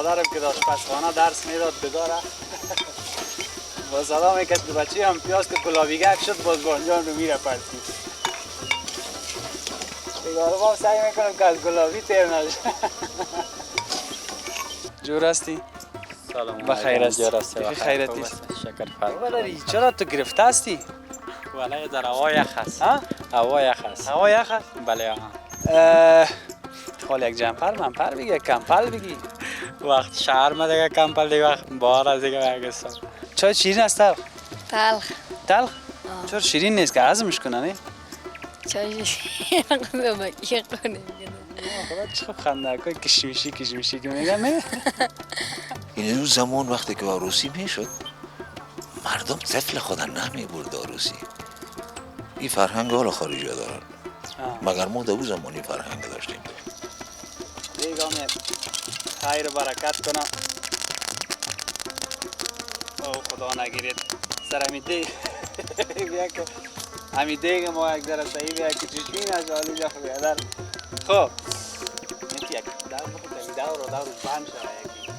مادرم که داشت آشپزخانه درس میداد بداره با صدا میکرد که بچه هم پیاز که گلابیگک شد باز بانجان رو میره پرسی بگاره با سعی میکنم که از گلابی تیر نشه جور هستی؟ سلام بخیر هستی؟ خیرت نیست؟ شکر فرد بابا چرا تو گرفته هستی؟ ولی در هوا یخ هست ها؟ هوا یخ هست هوا یخ هست؟ بله ها خال یک جمپر منپر بگی یک کمپل بگی وقت شهر ما دیگه کمپل دیگه وقت بار از دیگه برگستم چای شیرین است تلخ؟ تلخ تلخ؟ چرا شیرین نیست که هضمش کنه نه؟ چای شیرین بکی کنیم خدا چه خوب خنده کوی کشمیشی که میگن نه؟ این اون زمان وقتی که عروسی میشد مردم طفل خودن نمیبرد عروسی این فرهنگ حالا خارجی ها دارن مگر ما در اون زمان این فرهنگ داشتیم دیگه هم خیر برکت کنم او خدا نگیرید سر همی دیگ بیا که همی دیگ ما یک در صحیح بیا که چشمی نشالی جا خوبی در خب یکی یک دور بخود دور بند شده یکی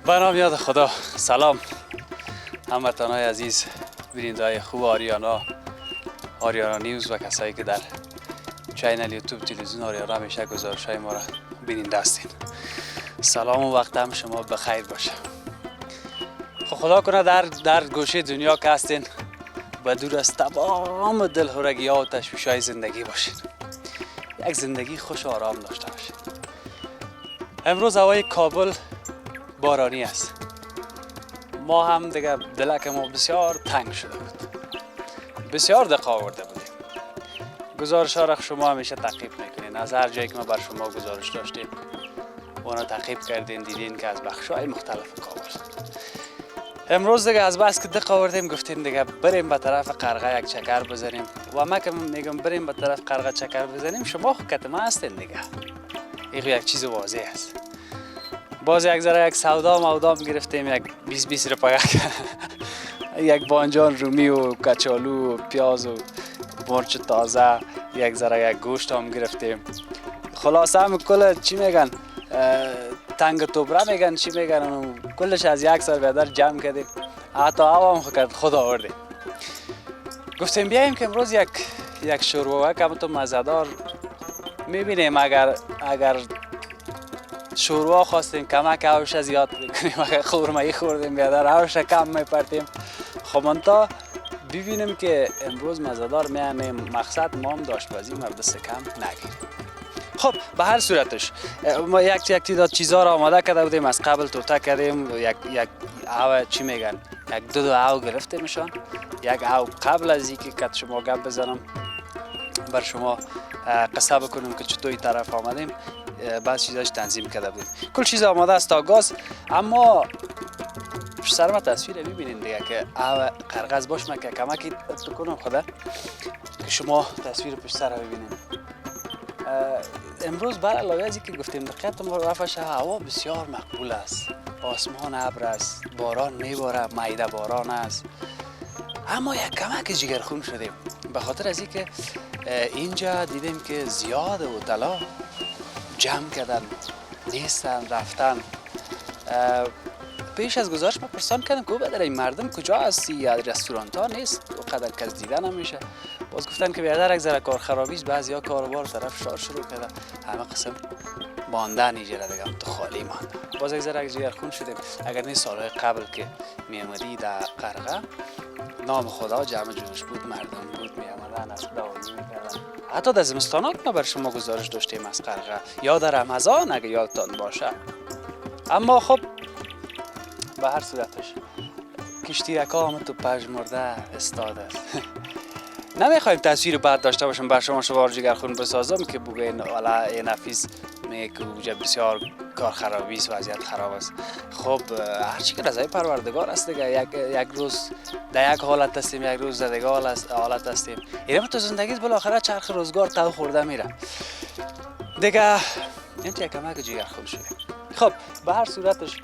به نام یاد خدا سلام هموطنان عزیز بیننده‌های خوب آریانا نیوز و کسایی که در چینل یوتیوب تلویزیون آریانا همیشه گزارش‌های ما را بیننده هستین سلام و وقت هم شما بخیر باشه خدا کنه در گوشه دنیا که هستین و دور از تمام دلهرگی ها و تشویش های زندگی باشین یک زندگی خوش و آرام داشته باشین امروز هوای کابل بارانی است ما هم دیگه دلک ما بسیار تنگ شده بود بسیار دق آورده بودیم گزارش ها را شما همیشه تعقیب میکنین از هر جایی که ما بر شما گزارش داشتیم اونا تعقیب کردین دیدین که از بخش های مختلف کابل امروز دیگه از بس که دق آوردیم گفتیم دیگه بریم به طرف قرغه یک چکر بزنیم و ما که میگم بریم به طرف قرغه چکر بزنیم شما کتمه هستین دیگه این یک چیز واضح است باز یک ذره یک سودا مودام گرفتیم یک 20 روپیه یک بانجان رومی و کچالو و پیاز و مرچ تازه یک ذره یک گوشت هم گرفتیم خلاصه هم کل چی میگن تنگ توبره میگن چی میگن اونو کلش از یک سال بیادر جمع کردیم حتی هوا هم خود خود آوردیم. گفتیم بیاییم که امروز یک شوربه کم تو مزه‌دار میبینیم. اگر شوربه خواستیم کمک آوش زیاد میکنیم، اگر خورمه‌ای خوردیم بیادر آوش کم میپرتیم. خب منتها ببینیم که امروز مزه‌دار میانیم، مقصد ما هم آشپزی دست کم نگیریم. خب به هر صورتش ما یک تعداد چیزا را آماده کرده بودیم، از قبل توته کردیم. یک او چی میگن، یک دو او گرفتیمشان. یک او قبل از اینکه کت شما گپ بزنم بر شما قصه بکنم که چطور این طرف آمدیم، بعض چیزاش تنظیم کرده بودیم. کل چیز آماده است تا گاز. اما سر ما تصویر ببینید دیگه که او قرقز باش من که کمکی بکنم خدا که شما تصویر پشت سر ببینید. امروز بر علاوه از اینکه گفتیم دقیقاً ما رفتش هوا بسیار مقبول است، آسمان ابر است، باران میباره، میده باران است، اما یک کمک جگرخون شدیم به خاطر از اینکه اینجا دیدیم که زیاد هتل‌ها جمع کردن، نیستن، رفتن. پیش از گزارش ما پرسان کردم که بدر این مردم کجا هستی، یا رستورانت ها نیست اونقدر کس دیدن نمیشه. باز گفتن که بیادر یک ذره کار خرابی است، بعضیا کاروبار طرف شار شروع کردن، همه قسم ماندن اینجا دیگه تو خالی ماندن. باز یک ذره جگرخون شدیم. اگر نه سالهای قبل که میامدی در قرقه نام خدا جمع جوش بود، مردم بود میامدن از دعایی میکردن. حتی در زمستانات ما بر شما گزارش داشتیم از قرقه، یا در رمضان اگه یادتان باشه. اما خب به هر صورتش کشتیرکا هم تو پژمرده استاد است. نمیخوایم تصویر بد داشته باشم بر شما شوار جگرخون بسازم که بگین والا این نفیس میگه که بسیار کار خرابی است، وضعیت خراب است. خب هرچی که رضای پروردگار است دیگه. یک روز در یک حالت هستیم، یک روز در دیگه حالت هستیم. اینم تو زندگی بالاخره چرخ روزگار تو خورده میره دیگه. این یک کمک جگرخون شده. خب به هر صورتش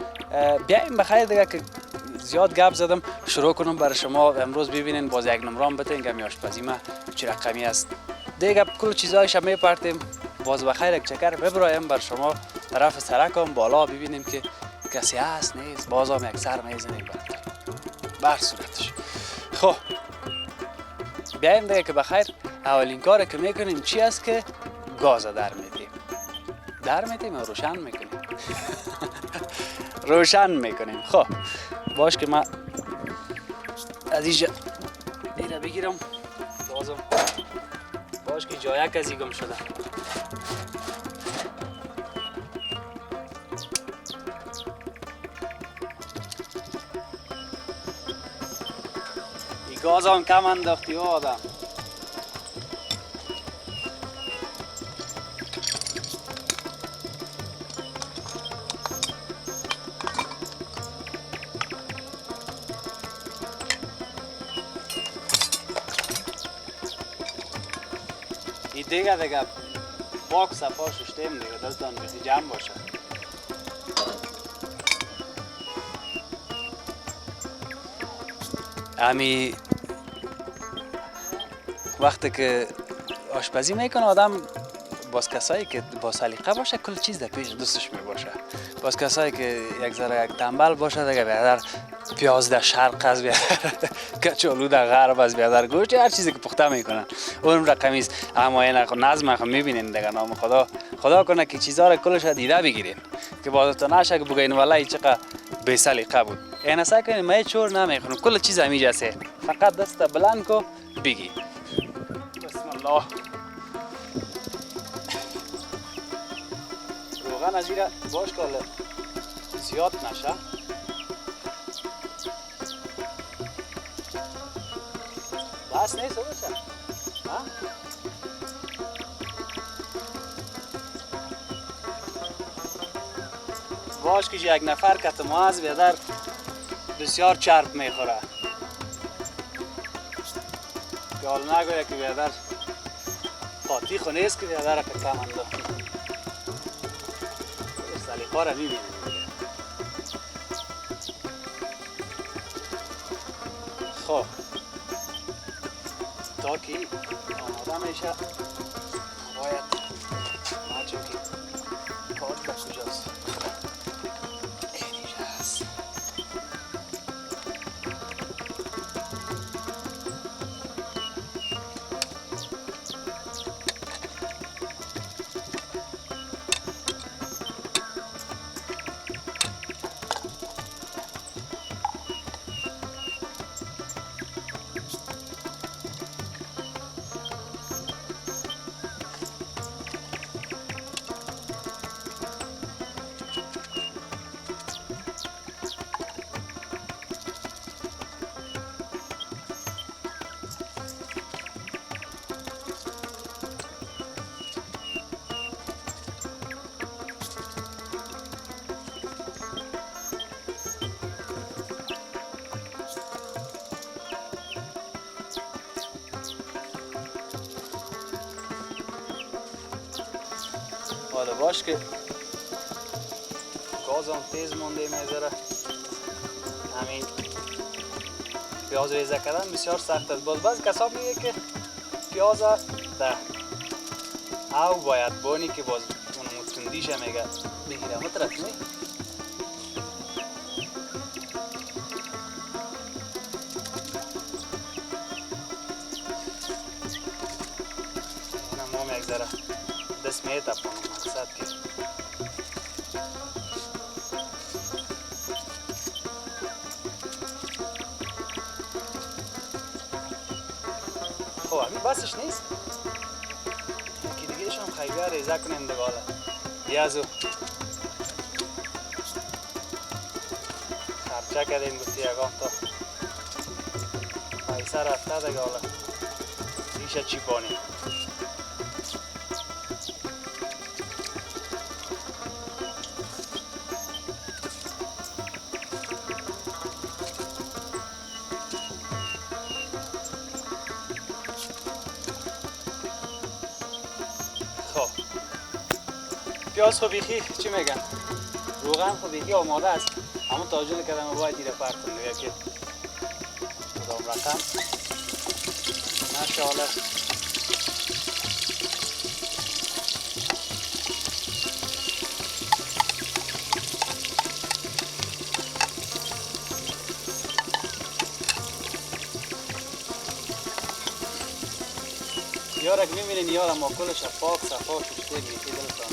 بیایم بخیر دیگه که زیاد گپ زدم، شروع کنم برای شما امروز ببینین. باز یک نمرام بتین که آشپزی ما چه رقمی است دیگه. کل چیزایش هم میپرتیم. باز بخیر یک چکر ببرایم بر شما طرف سرکم بالا ببینیم که کسی هست نیست. باز هم یک سر میزنیم به هر صورتش. خب بیایم دیگه که بخیر اولین کار که میکنیم چی است که گاز در میدیم و روشن میکنیم. روشن میکنیم. خب باش که من از اینجا اینه بگیرم. بازم باش که جای کسی گم شده. این گاز هم کم انداختی و آدم. دیگه باک صفا ششتیم دیگه دلتان بیخی جمع باشه. امی وقتی که آشپزی میکنه آدم باز کسایی که با سلیقه باشه کل چیز در پیش دوستش میباشه. باز کسایی که یک ذره یک تنبل باشه دیگه بیادر پیاز در شرق از بیادر کچالو در غرب از بیادر گوشت هر چیزی که پخته میکنن اون رقمی است. اما این نظم خو میبینین دیگه. نام خدا کنه که چیزا رو کلش دیده بگیرین که باز تو نشه که بگین والله چقدر بی سلیقه بود. این سعی کنین ما چور نمیخونم، کل چیز همیشه است. فقط دست بلند کو بگی بسم الله. روغن از اینجا باش که زیاد نشه. بس نیست او بچه باش که یک نفر کتماز بیادر بسیار چرب میخوره. که حالا نگویه که بیادر قاطی خو نیست که بیادر که کم انداختی. سلیقه را میبینیم. خب تا که آماده میشه باید ما چون که کار در کجاست آماده باش که گاز هم تیز مونده میذاره. همین پیاز ریزه کردن بسیار سخت است. باز کسا میگه که پیاز در او باید بانی که باز اونمو تندیش میگه بگیره مترک نی. اینم هم یک ذره دست میتپانم مقصد که خب همین بسش نیست. یکی دیگهش هم خیلی ریزه کنیم دگاله پیازو خرچه کردیم گفتی یکام تا پیسه رفته دگاله ریشه چی بانیم. پیاز خب بیخی چی میگن؟ روغن خب بیخی آماده است. اما تاجون کردم باید دیره فرق کنیم که کدام رقم ماشاءالله. یارک میبینین یارم ما کلش پاک صفا کشته بیخی دلتان.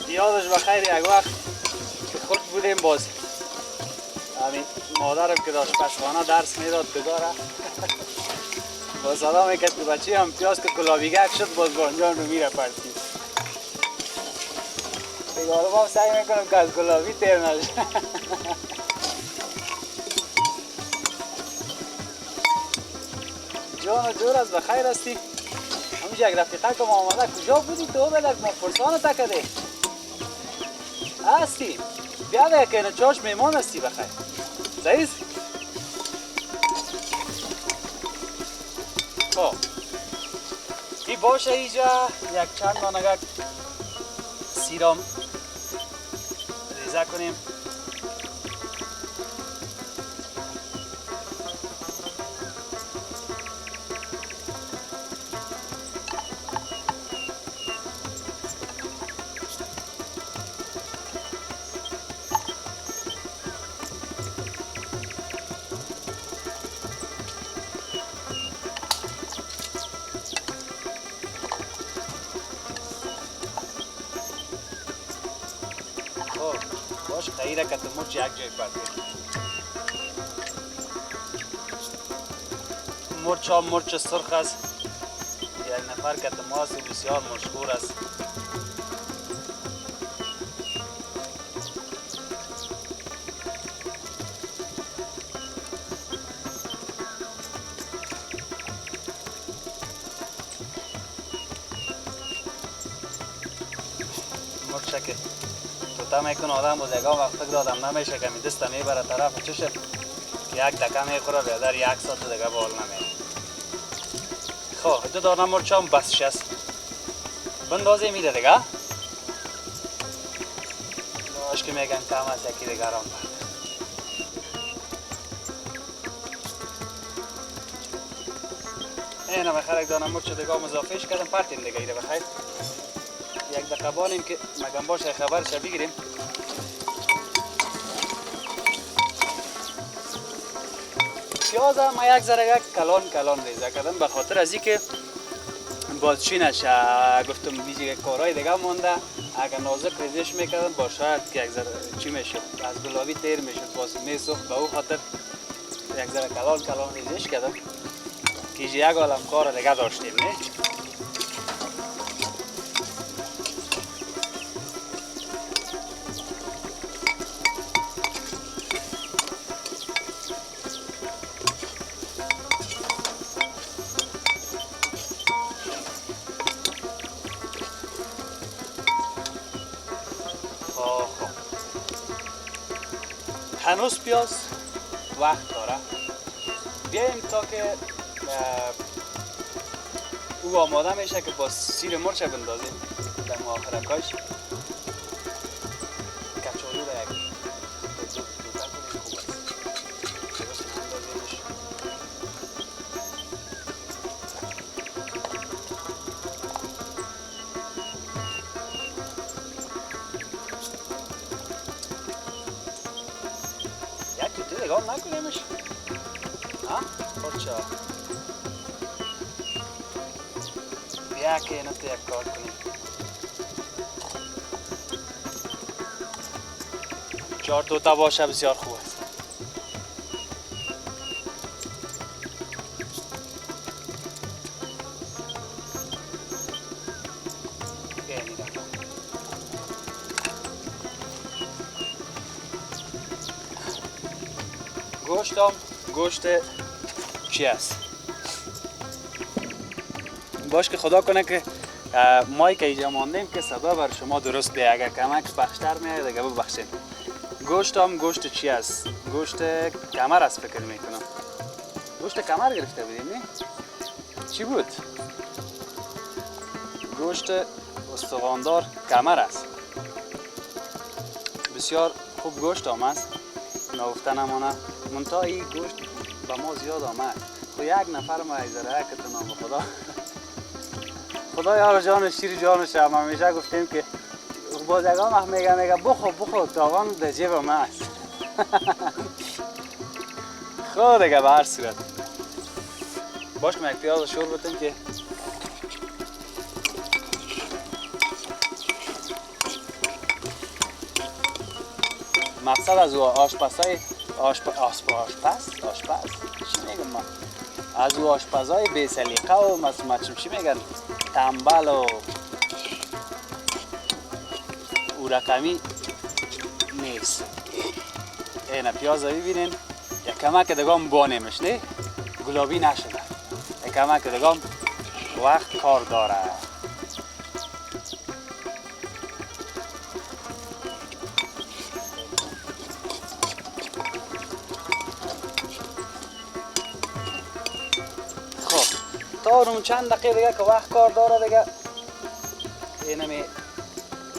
یادش بخیر یک وقت که خود بودیم باز همین مادرم که داشت پسخانه درس میداد بگاره با صدا میکرد که بچه هم پیاز که گلابیگک شد باز بانجان رو میره پرسید بگاره ما سعی میکنم که از گلابی تیر نشه. جان و جور از بخیر هستی؟ همینجا یک رفیقه که ما آمده کجا بودی تو بدک ما پرسانه تکده هستی؟ بیا ده که اینو چاش میمان هستی بخیر زیز؟ خب ای باشه ایجا یک چند دانگک سیرام ریزه کنیم. باش خیره که مرچ یک جای پرده مرچ ها مرچ سرخ است. یک نفر که تماسی بسیار مشهور است. مرچ که تا میکنه آدم باز یکا وقت فکر آدم نمیشه که می دست میبره طرف چشه یک دکه میخوره بیادر یک ساعت دیگه بال نمیره. خب دو دانه مرچ هم بسش است بندازی میده دیگه باش که میگن کم است یکی دیگه رام برد. اینه بخیر یک دانه مرچ دیگه مضافهش کردم پرتیم دیگه ایره بخیر یک دقیقه بانیم که مگم باشه خبرش بگیریم. پیاز ما یک ذره کلان ریزه کردم به خاطر از اینکه باز چی نشه گفتم بیجی کارهای دیگه مونده اگر نازک ریزش میکردم با شاید که یک ذره چی میشد از گلابی تیر میشد باز میسوخت به او خاطر یک ذره کلان ریزش کردم که یک عالم کار دیگه داشتیم نه. هنوز پیاز وقت داره. بیایم تا که او آماده میشه که با سیر مرچ بندازیم در مؤخرکاش. کچالو را یک دوتا کنیم خوب است. درست اندازیمش. یک دوتا دیگه هم نکنیمش. ها؟ پرچا. بیا که اینا تو یک کار کنیم. 4 دوتا باشه بسیار خوب است. گوشتم گوشت چی است؟ باش که خدا کنه که مایی که اینجا ماندیم که صدا بر شما درست بیه. اگر کمک پخشتر میاد دیگه ببخشید. گوشتم گوشت چی است؟ گوشت کمر است فکر میکنم. گوشت کمر گرفته بودیم نه؟ چی بود؟ گوشت استخواندار کمر است. بسیار خوب گوشت هم است. نگفته نمانه. منتها این گوشت به ما زیاد آمد. خو یک نفر ما ایزره که تو نام خدا. خدا یار جانش شیر جانش هم همیشه گفتیم که بازگاه میگه بخو تاوان در جیب ما است. خود دیگه به هر صورت باش که یک پیاز شور بتیم که مقصد از آشپز چی میگم من؟ از او آشپزای بی سلیقه و چی میگن تنبل و او رقمی نیست. اینه پیاز ببینین یک کمک دگام بانیمش نه گلابی نشده. یک کمک دگام وقت کار داره. تا اون چند دقیقه دیگه که وقت کار داره دیگه اینمی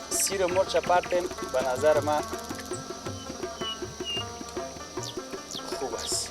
سیر و مرچ پرتیم به نظر من خوب است.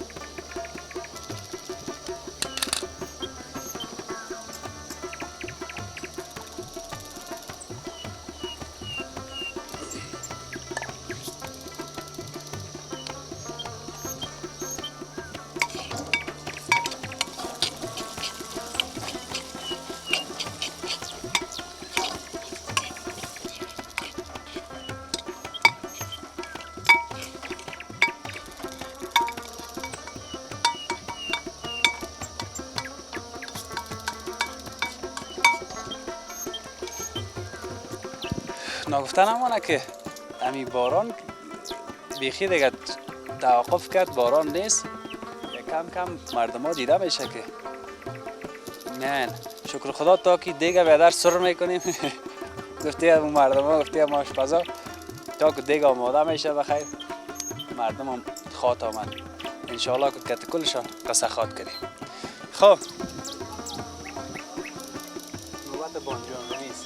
نگفته نمانه که امی باران بیخی دیگه توقف کرد. باران نیست. کم کم مردم ها دیده میشه که نه شکر خدا تا که دیگه بیادر سر میکنیم. گفتی هم مردم ها گفتی هم آشپزا تا که دیگه آماده میشه بخیر مردم هم خواد آمد انشاءالله که کلشان قصه خواد کنیم. خب نوبت بانجان رو نیست.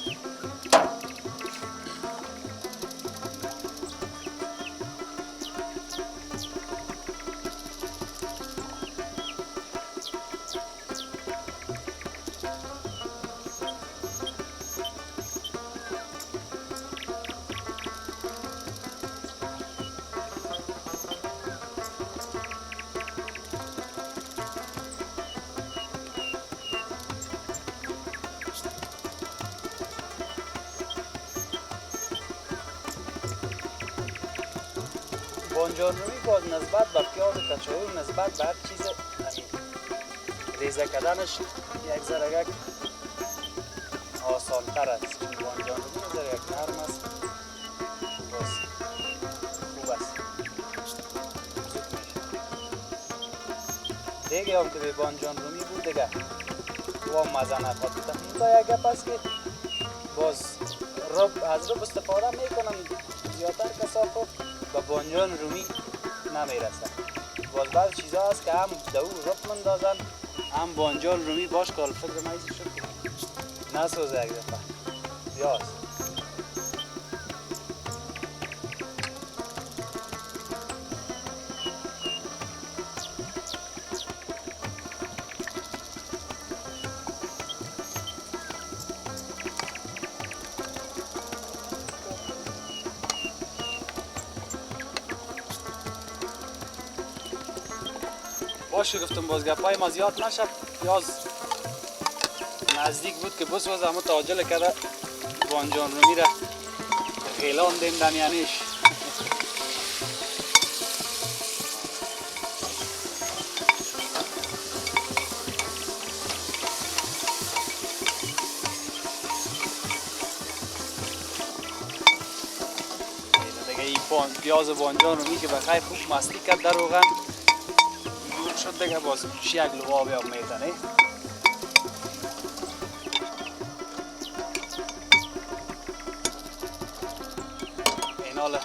بانجان روی باز نسبت به پیاز کچالو نسبت به هر چیز ریزه کردنش یک ذره آسان تر است. بانجان روی ذره یک نرم است. باز خوب است. دیگه هم که به بانجان رومی بود دیگه و مزه نخواد. تا یک گپ است که باز از رب استفاده میکنم زیادتر کسا با بانجان رومی نمیرسه. باز بعض چیزا هست که هم دو رب مندازن هم بانجان رومی باش کال فکر مایزی شد نسوزه یک دفعه بیاز باشه گفتم باز گپای ما زیاد نشد پیاز نزدیک بود که بسوز اما تاجل کرده بانجان رو میره غیلان دیم دمیانیش دیگه این پیاز بانجان رو می که بخیر خوب مستی کرد در روغن شد دیگه باز یک لبابی هم میتنه این حالا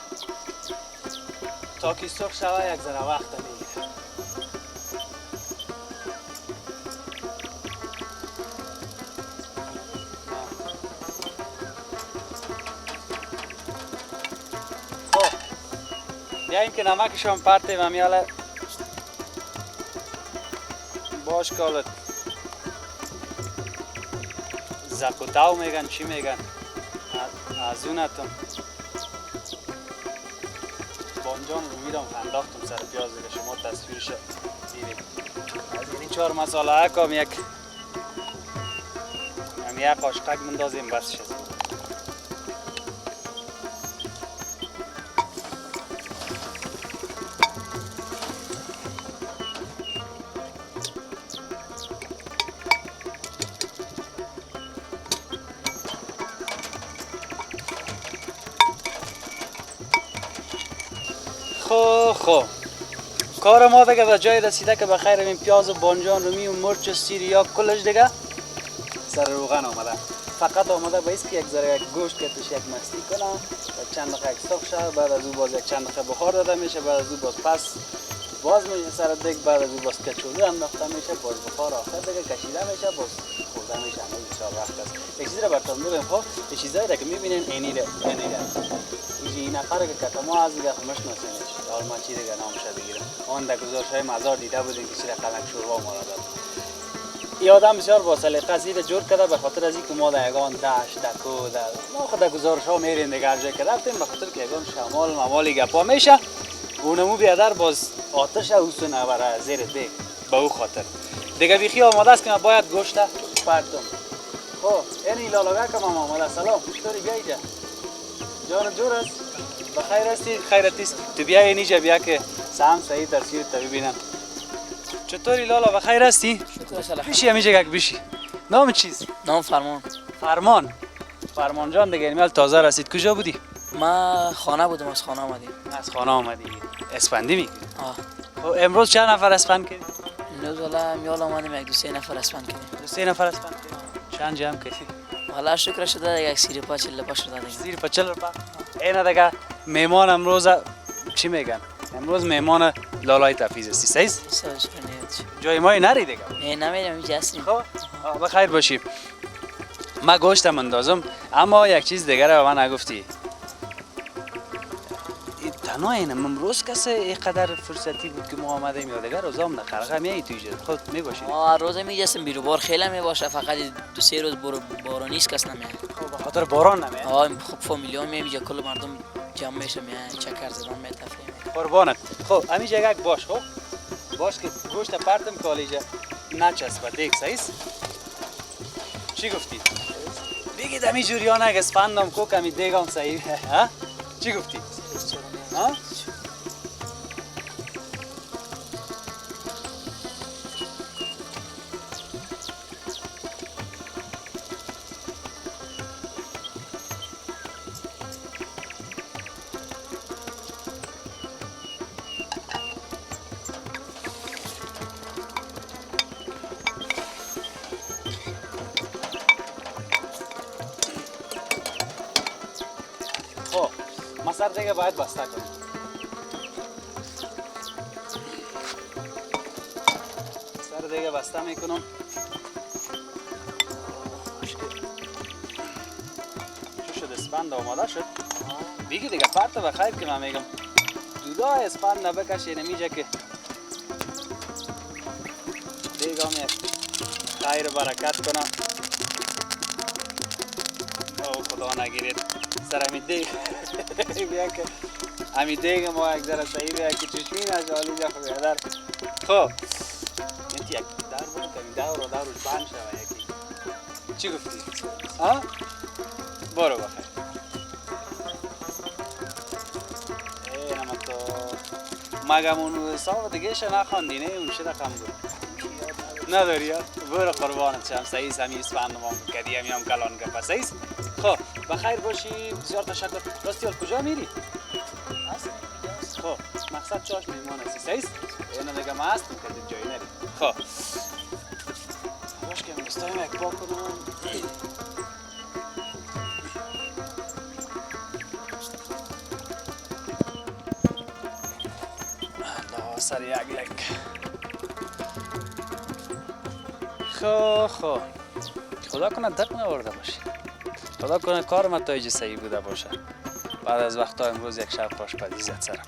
تا که سرخ شوه یک ذره وقت میگیره خب بیاییم که نمکش هم پرتیم و میاله باش کالت زکوتاو میگن چی میگن از اونتون بانجان رو میرم انداختم سر پیاز دیگه شما تصویرش دیدید از این 4 مساله کام یک قاشقک مندازیم بس شد خب کار ما دیگه به جای رسیده که بخیر این پیاز و بانجان رومی و مرچ و سیریا کلش دیگه سر روغن آمده فقط آمده به که یک ذره یک گوشت که توش یک مستی کنه یک چند دقیقه یک سرخ شد بعد از او باز یک چند دقیقه بخار داده میشه بعد از او باز میشه سر دیگ بعد از او باز کچوله انداخته میشه باز بخار آخر دیگه کشیده میشه باز خورده میشه اما بسیار وقت است یک چیزی رو براتون بگم خب این چیزایی که میبینین اینیره این نفر که کتما از دیگه خمش نسینش حال ما چی دیگه نامشه بگیرم آن در گزارش‌های مزار دیده بودیم که چی را قلق شوروا ما را داد این آدم بسیار با سلیقه است اینو جور کرده به خاطر از اینکه ما در یگان دشت دکو در ما خود در گزارش‌ها میریم دیگه هر جای که رفتیم به خاطر که یگان شمال ممالی گپا میشه اونمو بیادر باز آتش اوسونه برای زیر دیگ به او خاطر دیگه بیخی آماده است که من باید گوشت پرتم خب این لالاگه که من آماده سلام چطوری بیایی جان جور است بخیر هستی خیرت است تو بیا اینجا بیا که سام صحیح تصویر تو ببینم چطوری لالا بخیر هستی شکر الله بشی همینجا یک بشی نام چیست نام فرمان جان دیگه ایمیل تازه رسید کجا بودی ما خانه بودم از خانه آمدیم از خانه آمدی اسپندی میگی آه خب امروز چند نفر اسپند کردی امروز والا میال آمدیم یک دو سه نفر اسپند کردیم 3 نفر اسپند کردی چند جمع کردی والا شکر شده دیگه یک سیری پا چله پا شده دیگه زیر پچل رو اینا دیگه میمان امروز چی میگن امروز میمان لالای تفیز هستی صحیح سوالش کنید جای ما نری دیگه نه نمیرم اینجا هستیم خب بخیر باشی ما گوشتم اندازم اما یک چیز دیگه رو به من نگفتی تنها اینم امروز کسی اینقدر فرصتی بود که ما آمدیم یا دیگه روزام نخرقه میایی توی خود میباشی ما روز میجستم بیرو بار خیلی میباشه فقط دو سه روز بارونیست کس نمیاد خب به خاطر باران نمیاد آه خب فامیلیون میبینی کل مردم جمع میشه میان چکر زدن می تفریح قربانت خب همینجا یک باش خب باش که گوشت پرتم کالیجا نچسبه دیگه صحیح چی گفتی بگید همین جوریان اگه اسپندم کو کمی دیگم صحیح ها چی گفتی ها خب ما سر دیگه باید بسته کنیم خاطر دیگه بسته میکنم. چی شد اسپند آماده شد؟ دیگه پرت بخیر که من میگم جدا اسپند نبکشی نمیجه که دیگه هم یک خیر برکت کنم. او خدا نگیرید سر همی دیگ بیا که همی دیگ ما یک ذره صحیح بیا که چشمی نجالی جا خود بیادر. خب یک در بود که دورش بند شوه یکی. چی گفتی؟ ها؟ برو بخیر. ای نما تو مگم اون حساب دیگه شه نخواندی نه اون چه رقم بود؟ نداری یا؟ برو قربانت شم سعیس همی اسفند ما کدی همی هم کلان گفت سعیس. خب بخیر باشی بسیار تشکر. راستی حال کجا میری؟ خب مقصد چاش میمان هستی سعیس؟ اینو دیگه ما هستم که جایی نری. خب باش که مستایم یک با کنم. سر یک خب خدا کنه دق نورده باشی. خدا کنه کار نتایج صحیح بوده باشه. بعد از وقتا امروز یک شب آشپزی زد سرم.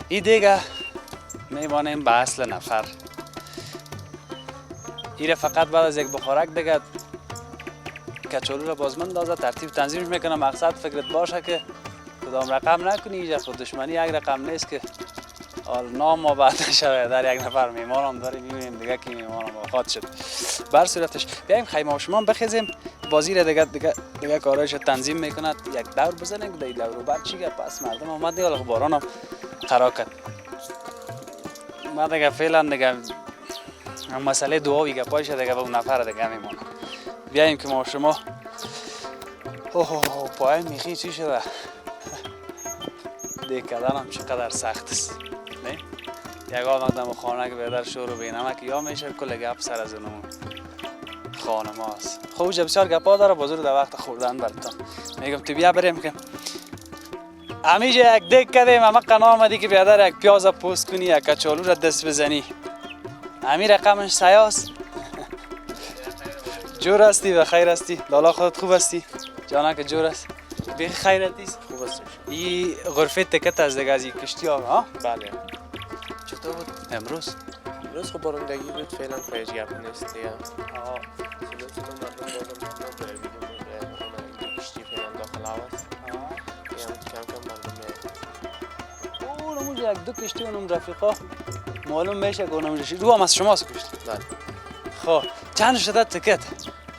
این دیگه میمانیم به اصل نفر. ایره فقط بعد از یک بخارک دیگه کچالو را بازمند دازه ترتیب تنظیمش میکنه. مقصد فکرت باشه که کدام رقم نکنی اینجا خود دشمنی یک رقم نیست که حال نام ما بعد نشوه. در یک نفر میمانم داریم میبینیم دیگه که میمانم آخاد شد. بر صورتش بیاییم خیمه شما بخیزیم بازی را دیگه کارایش تنظیم میکند. یک دور بزنیم که دور بعد چی پس مردم آمد دیگه باران هم قرار کرد. ما دیگه فعلا دیگه مسئله دعاوی که پایش دیگه به اون نفر دیگه میمانم. بیاییم که ما شما پای میخی چی شده؟ دیگه کردنم چقدر سخت است نه؟ یک آمدم خانه که بیادر شور و بینم که یا میشه کل گپ سر از اونو خانه ماست. خب اوجه بسیار گپا داره بازور در وقت خوردن برتان میگم تو بیا بریم که همیشه یک دیگ کردیم اما قنا آمدی که بیادر یک پیاز پوست کنی یک کچالو را دست بزنی. همین رقمش سیاس. جور هستی و خیر هستی؟ لالا خودت خوب هستی؟ جانا که جور است؟ بی خیرتی است؟ خوب هستم. این غرفه تکت از دیگه از این کشتی ها؟ بله. چطور بود امروز؟ امروز خب بارندگی بود فعلا خیلی گپ نیست دیگه. سلسله مردم بازم بیدیم کشتی فعلا داخل آب است. کم مردم میاد. اونموز یک دو کشتی اونم رفیقا معلوم میشه که اونم جشی رو هم از شماست کشتی. بله. خب چند شده تکت؟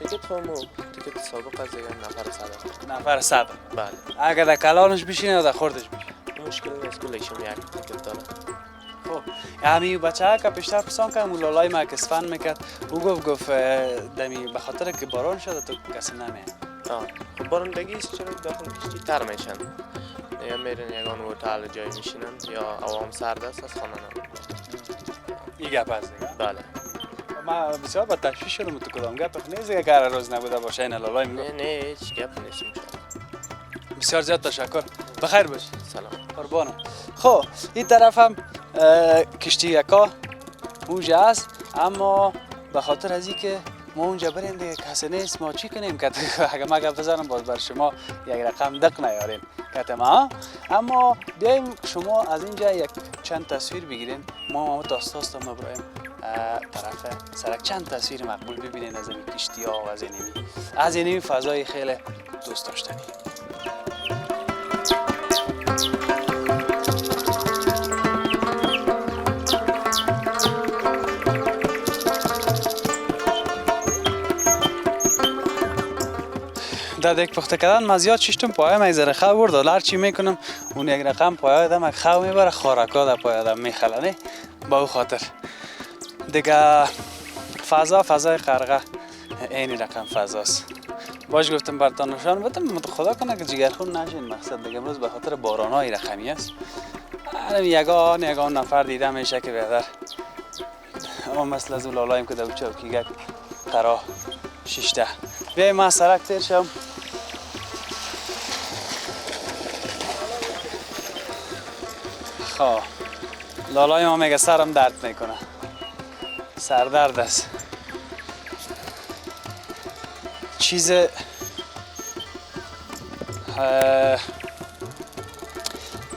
تکت خواهمو تکت سابق از دیگه نفر 100. نفر 100. بله. اگر در کلانش بشینه یا در خوردش بشینه؟ مشکل نیست کلشم یک تکت داره. خب همین بچه ها که پیشتر پسان که همون لالای ما که اسفند میکرد او گفت دمی به خاطر که باران شده تو کسی نمیه. خب بارندگی است چرا داخل کشتی تر میشن. یا میرن یگان هتل جای میشینن یا عوام سرد است از خانه نمیرن. این گپ است دیگه. بله. ما بسیار با تشویش شدم تو کدام گپ نیست که هر روز نبوده باشه این لالای میگه. نه هیچ گپ نیست بسیار زیاد تشکر. بخیر باش. سلام. قربانم. خب این طرف هم کشتی یکا اونجا است اما به خاطر از اینکه ما اونجا بریم دیگه کسی نیست ما چی کنیم که اگه ما گپ بزنم باز بر شما یک رقم دق نیارین کتما. اما بیایم شما از اینجا یک چند تصویر بگیرین ما داستاست ما برایم طرف سرک چند تصویر مقبول ببینین از این کشتی ها و از این فضای خیلی دوست داشتنی. در یک پخته کردن مزیاد ششتم پایه میذاره خو برد هر چی میکنم اون یک رقم پایه دم خو میبره خارکا در پایه دم میخلنه با او خاطر دیگه فضای قرقه این رقم فضاست. باش گفتم برتان نشان بدم خدا کنه که جگرخون نشین مقصد دیگه امروز به خاطر بارانای رقمی است. یگان نفر دیده میشه که بهتر اما مثل از اون لالایم که در چوکیگه قرار ششته. بیایم من سرک تیر شم. خب لالای ما میگه سرم درد میکنه، سردرد است. چیز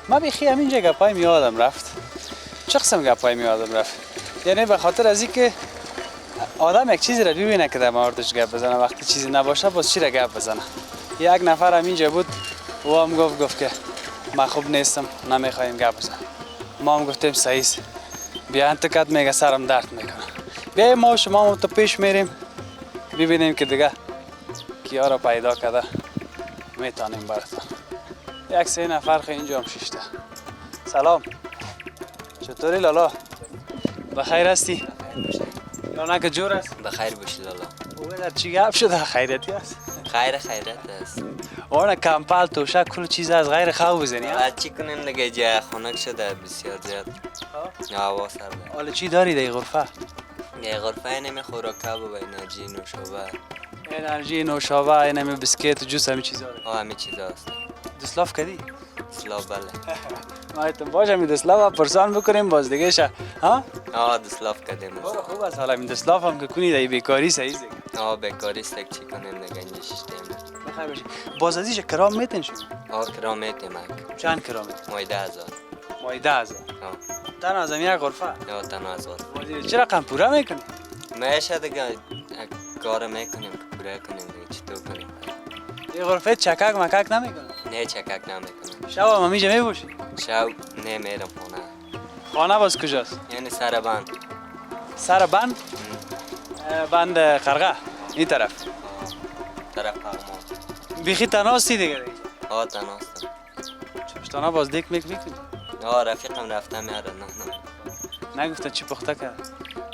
ما بیخی همینجا گپای میادم رفت. چه قسم گپای میادم رفت؟ یعنی به خاطر از اینکه آدم یک چیزی را ببینه که در موردش گپ بزنه، وقتی چیزی نباشه باز چی را گپ بزنه. یک نفر همینجا بود و هم گفت که من خوب نیستم نمیخوایم گپ بزنم. ما هم گفتیم صحیح است. بیا انتقاد میگه سرم درد میکنه. بیا ما و شما تو پیش میریم ببینیم که دیگه کیا را پیدا کرده میتونیم براتون. یک 3 نفر خیلی اینجا هم شیشته. سلام، چطوری لالا؟ بخیر هستی؟ یا نه که جور است؟ بخیر باشی لالا. او در چی گپ شده؟ خیرتی است؟ خیرت است. اون کمپل توشک کل چیز از غیر خواب بزنی؟ بعد چی کنیم دیگه جای خنک شده بسیار زیاد. هوا سرده. حالا چی داری در غرفه؟ یه غرفه نمی خوراکه و انرژی نوشابه. انرژی نوشابه، اینمی بسکیت و جوس همه چیزا داری؟ همه چیز هست. دسلاف کردی؟ دسلاف بله. ما ایتون باشه می دسلاف پرسان بکنیم باز دیگه شه. ها؟ دسلاف کردیم. خوب است حالا می دسلاف هم که کنی در بیکاری صحیح دیگه. بیکاری است چی کنیم دیگه اینجا ششتیم. بخیر باشی. باز از اینجا کرام میتین شما؟ کرام میتیم اک. چند کرام؟ مای 10,000. مای 10,000. تنها از یک غرفه؟ تنها از غرفه. چه رقم پورا میکنی؟ میشه دیگه کار میکنیم که پوره کنیم دیگه چطور کنیم. این غرفه چکک مکک نمیکنه؟ نه چکک نمیکنیم. شب هم همیشه میبوشی؟ شب نمیرم خونه. خانه باز کجاست؟ یعنی سر بند. سر بند؟ بند قرغه این طرف. طرف فرمان. بیخی تناستی دیگه؟ تناستم. چشتانا باز دیک میکنی؟ رفیقم رفته میاره نه. نگفتن چی پخته کرد؟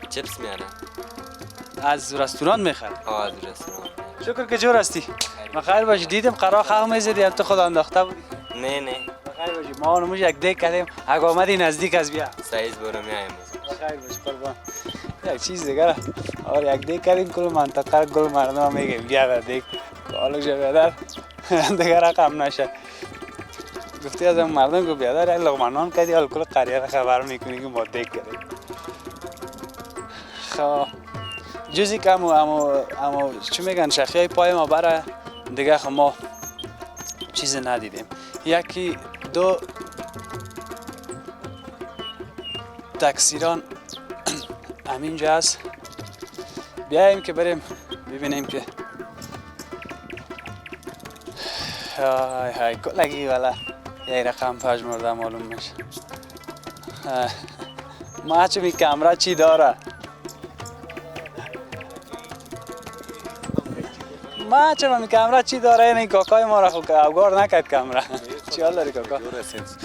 چیپس میاره. از رستوران میخواد؟ از رستوران. شکر که جور هستی. بخیر باشی. دیدم قرار خواهم میزدی تو خود انداخته بودی. نه بخیر باشی. ما اونموش یک دیک کردیم اگه آمدی نزدیک از بیا. سایز برو میایم. بخیر باشی قربان. یک چیز دیگه یک دیک کردیم کل منطقه گل مردم میگیم بیا در دیک حالا جو بیادر دیگه رقم نشه. گفتی از مردم که بیادر یک لغمنان کردی حال کل قریه را خبر میکنی که ما دیک کردیم. خب جزی که اما چی میگن شخی های پای ما بره دیگه خب ما چیزی ندیدیم. یکی دو تکسیران همینجا هست. بیاییم که بریم ببینیم که های کلگی والا یک رقم پژمرده معلوم میشه. ما چه می کامرا چی داره؟ ما چه می کامرا چی داره؟ این کاکای ما را خود اوگار نکرد کامرا. چی حال داری کاکا؟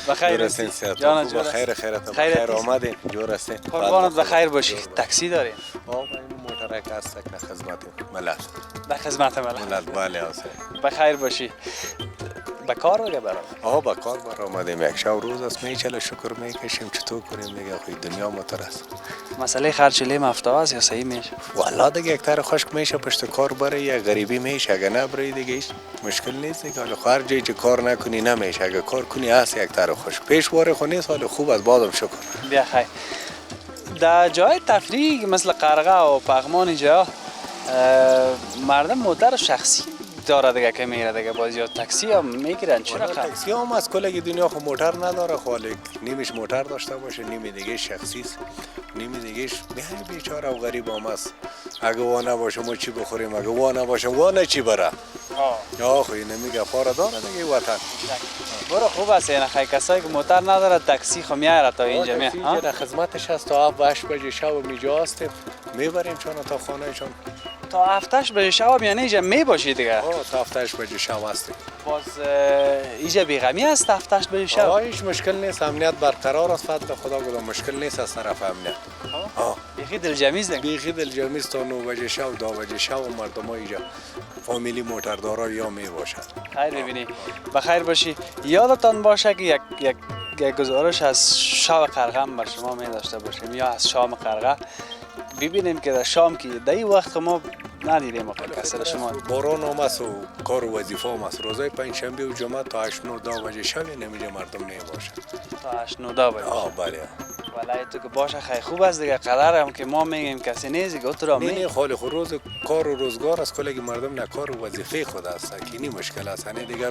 بخیر هستی؟ جان جور بخیر بخیر آمدین جور هستین. قربانت بخیر باشی. تاکسی داری؟ موتر یک هست که خدمت ملل. به خدمت ملل. بله هست. بخیر باشی. به کار دیگه برام. به کار برآمدیم. یک شب روز است میچله شکر میکشیم چطور کنیم دیگه خود دنیا موتر است. مسئله خرچ لیم هفته است یا صحیح میشه؟ والله دیگه یک تر خشک میشه پشت کار بره یا غریبی میشه اگه نبری دیگه هیچ مشکل نیست دیگه. حالا هر جایی که کار نکنی نمیشه اگه کار کنی هست یک تر خشک پیش واره خونی سال خوب از بازم شکر. بیا خیر. در جای تفریح مثل قرغه و پغمان اینجا مردم موتر شخصی داره دیگه که میره دیگه باز یا تاکسی هم میگیرن. چرا تاکسی هم از کل دنیا خو موتر نداره خاله نیمش موتر داشته باشه نیمی دیگه شخصی است نیمی دیگه بیچاره و غریب هم است. اگه وا نباشه ما چی بخوریم اگه وا نباشه وا نه چی بره. خو این میگه فاره داره دیگه وطن. برو خوب است یعنی خیلی کسایی که موتر نداره تاکسی خو میاره تا اینجا میاد. در خدمتش هست تا 8 بجه شب میجا هستیم میبریم چون تا خانه چون تا 7 بجه شب یعنی اینجا میباشی دیگه. تا 7 بجه شب هستیم. باز اینجا بیغمی است 7 بجه شب. هیچ مشکل نیست امنیت برقرار است فضل خدا گفتم مشکل نیست از طرف امنیت. بیخی دلجمی است. بیخی دلجمی است تا 9 بجه شب 2 بجه شب مردم اینجا فامیلی موتردارا یا میباشد. خیر ببینی بخیر باشی. یادتان باشه که یک گزارش از شب قرغه بر شما می داشته باشیم یا از شام قرغه ببینیم که در شام که در این وقت ما ندیدیم کسر شما باران هم است و کار و وظیفه هم است. روزای پنجشنبه و جمعه تا 8 9 10 بجه شب نمیشه مردم میباشد. تا 8 9 10 بجه. بله. ولای تو که باشه خیلی خوب است دیگه، قدر هم که ما میگیم کسی نیست دیگه، تو را نه می خالی خود روز کار و روزگار است، کلی مردم نه کار و وظیفه خود است که این مشکل است. نه دیگه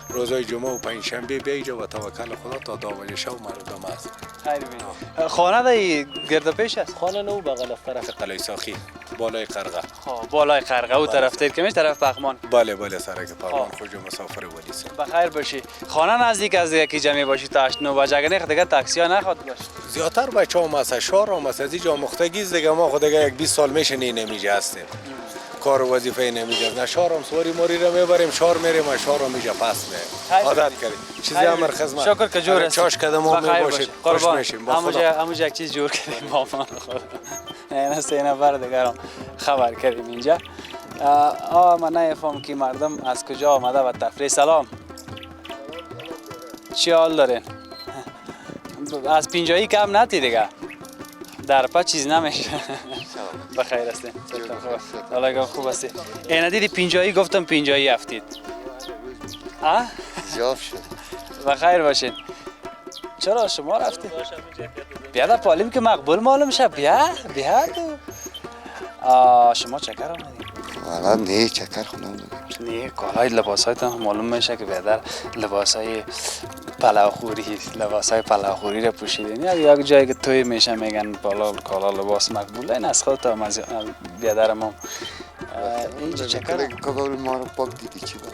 روزای جمعه و پنجشنبه بیجا و توکل خدا تا 12 شب مردم است. خیر بین خانه دایی گرد پیش است؟ خانه نو بغل از طرف قلعه ساخی بالای قرغه. خب بالای قرغه او طرف تیر که میش طرف پخمان. بله سرک پروان خوج مسافر ولی سه. بخیر باشی. خانه نزدیک از یکی جمعی باشی تا 8 9 بجه اگه دیگه تاکسی ها نخواد باش. زیادتر بچه‌ها مثلا شهر و مثلا اینجا مختگیز دیگه ما خود دیگه 20 سال میشه نمیجه هستیم. کار و وظیفه نمیجه. نه شهر هم سواری موری رو میبریم شهر میریم و شهر هم میجه پس می. عادت کردیم. چیزی امر خدمت. شکر که جور است. چاش کدم ما میباشید. خوش میشیم. با خدا. همونجا یک چیز جور کردیم با ما خدا. نه سه نفر دیگه هم خبر کردیم اینجا. من نفهم که مردم از کجا آمده و تفریح. سلام. چی حال دارین؟ از پینجایی کم نتی دیگه. در پا چیز نمیشه. بخیر هستین. حالا خوب هستی. اینا دیدی پینجایی گفتم پینجایی هفتید. زیاد شد. بخیر باشین. چرا شما رفتید؟ بیا در پالیم که مقبول معلوم شه. بیا تو. شما چکر آمدید؟ والا نه چکر خونم نه کالای لباسایتان معلوم میشه که بیادر لباسای پلاوخوری پلاوخوری رو پوشیدین یا یک جایی که توی میشه میگن بالا کالا لباس مقبوله. این از خودت هم از بیادر ما اینجا چکر کابل ما رو پاک دیدی چی بود؟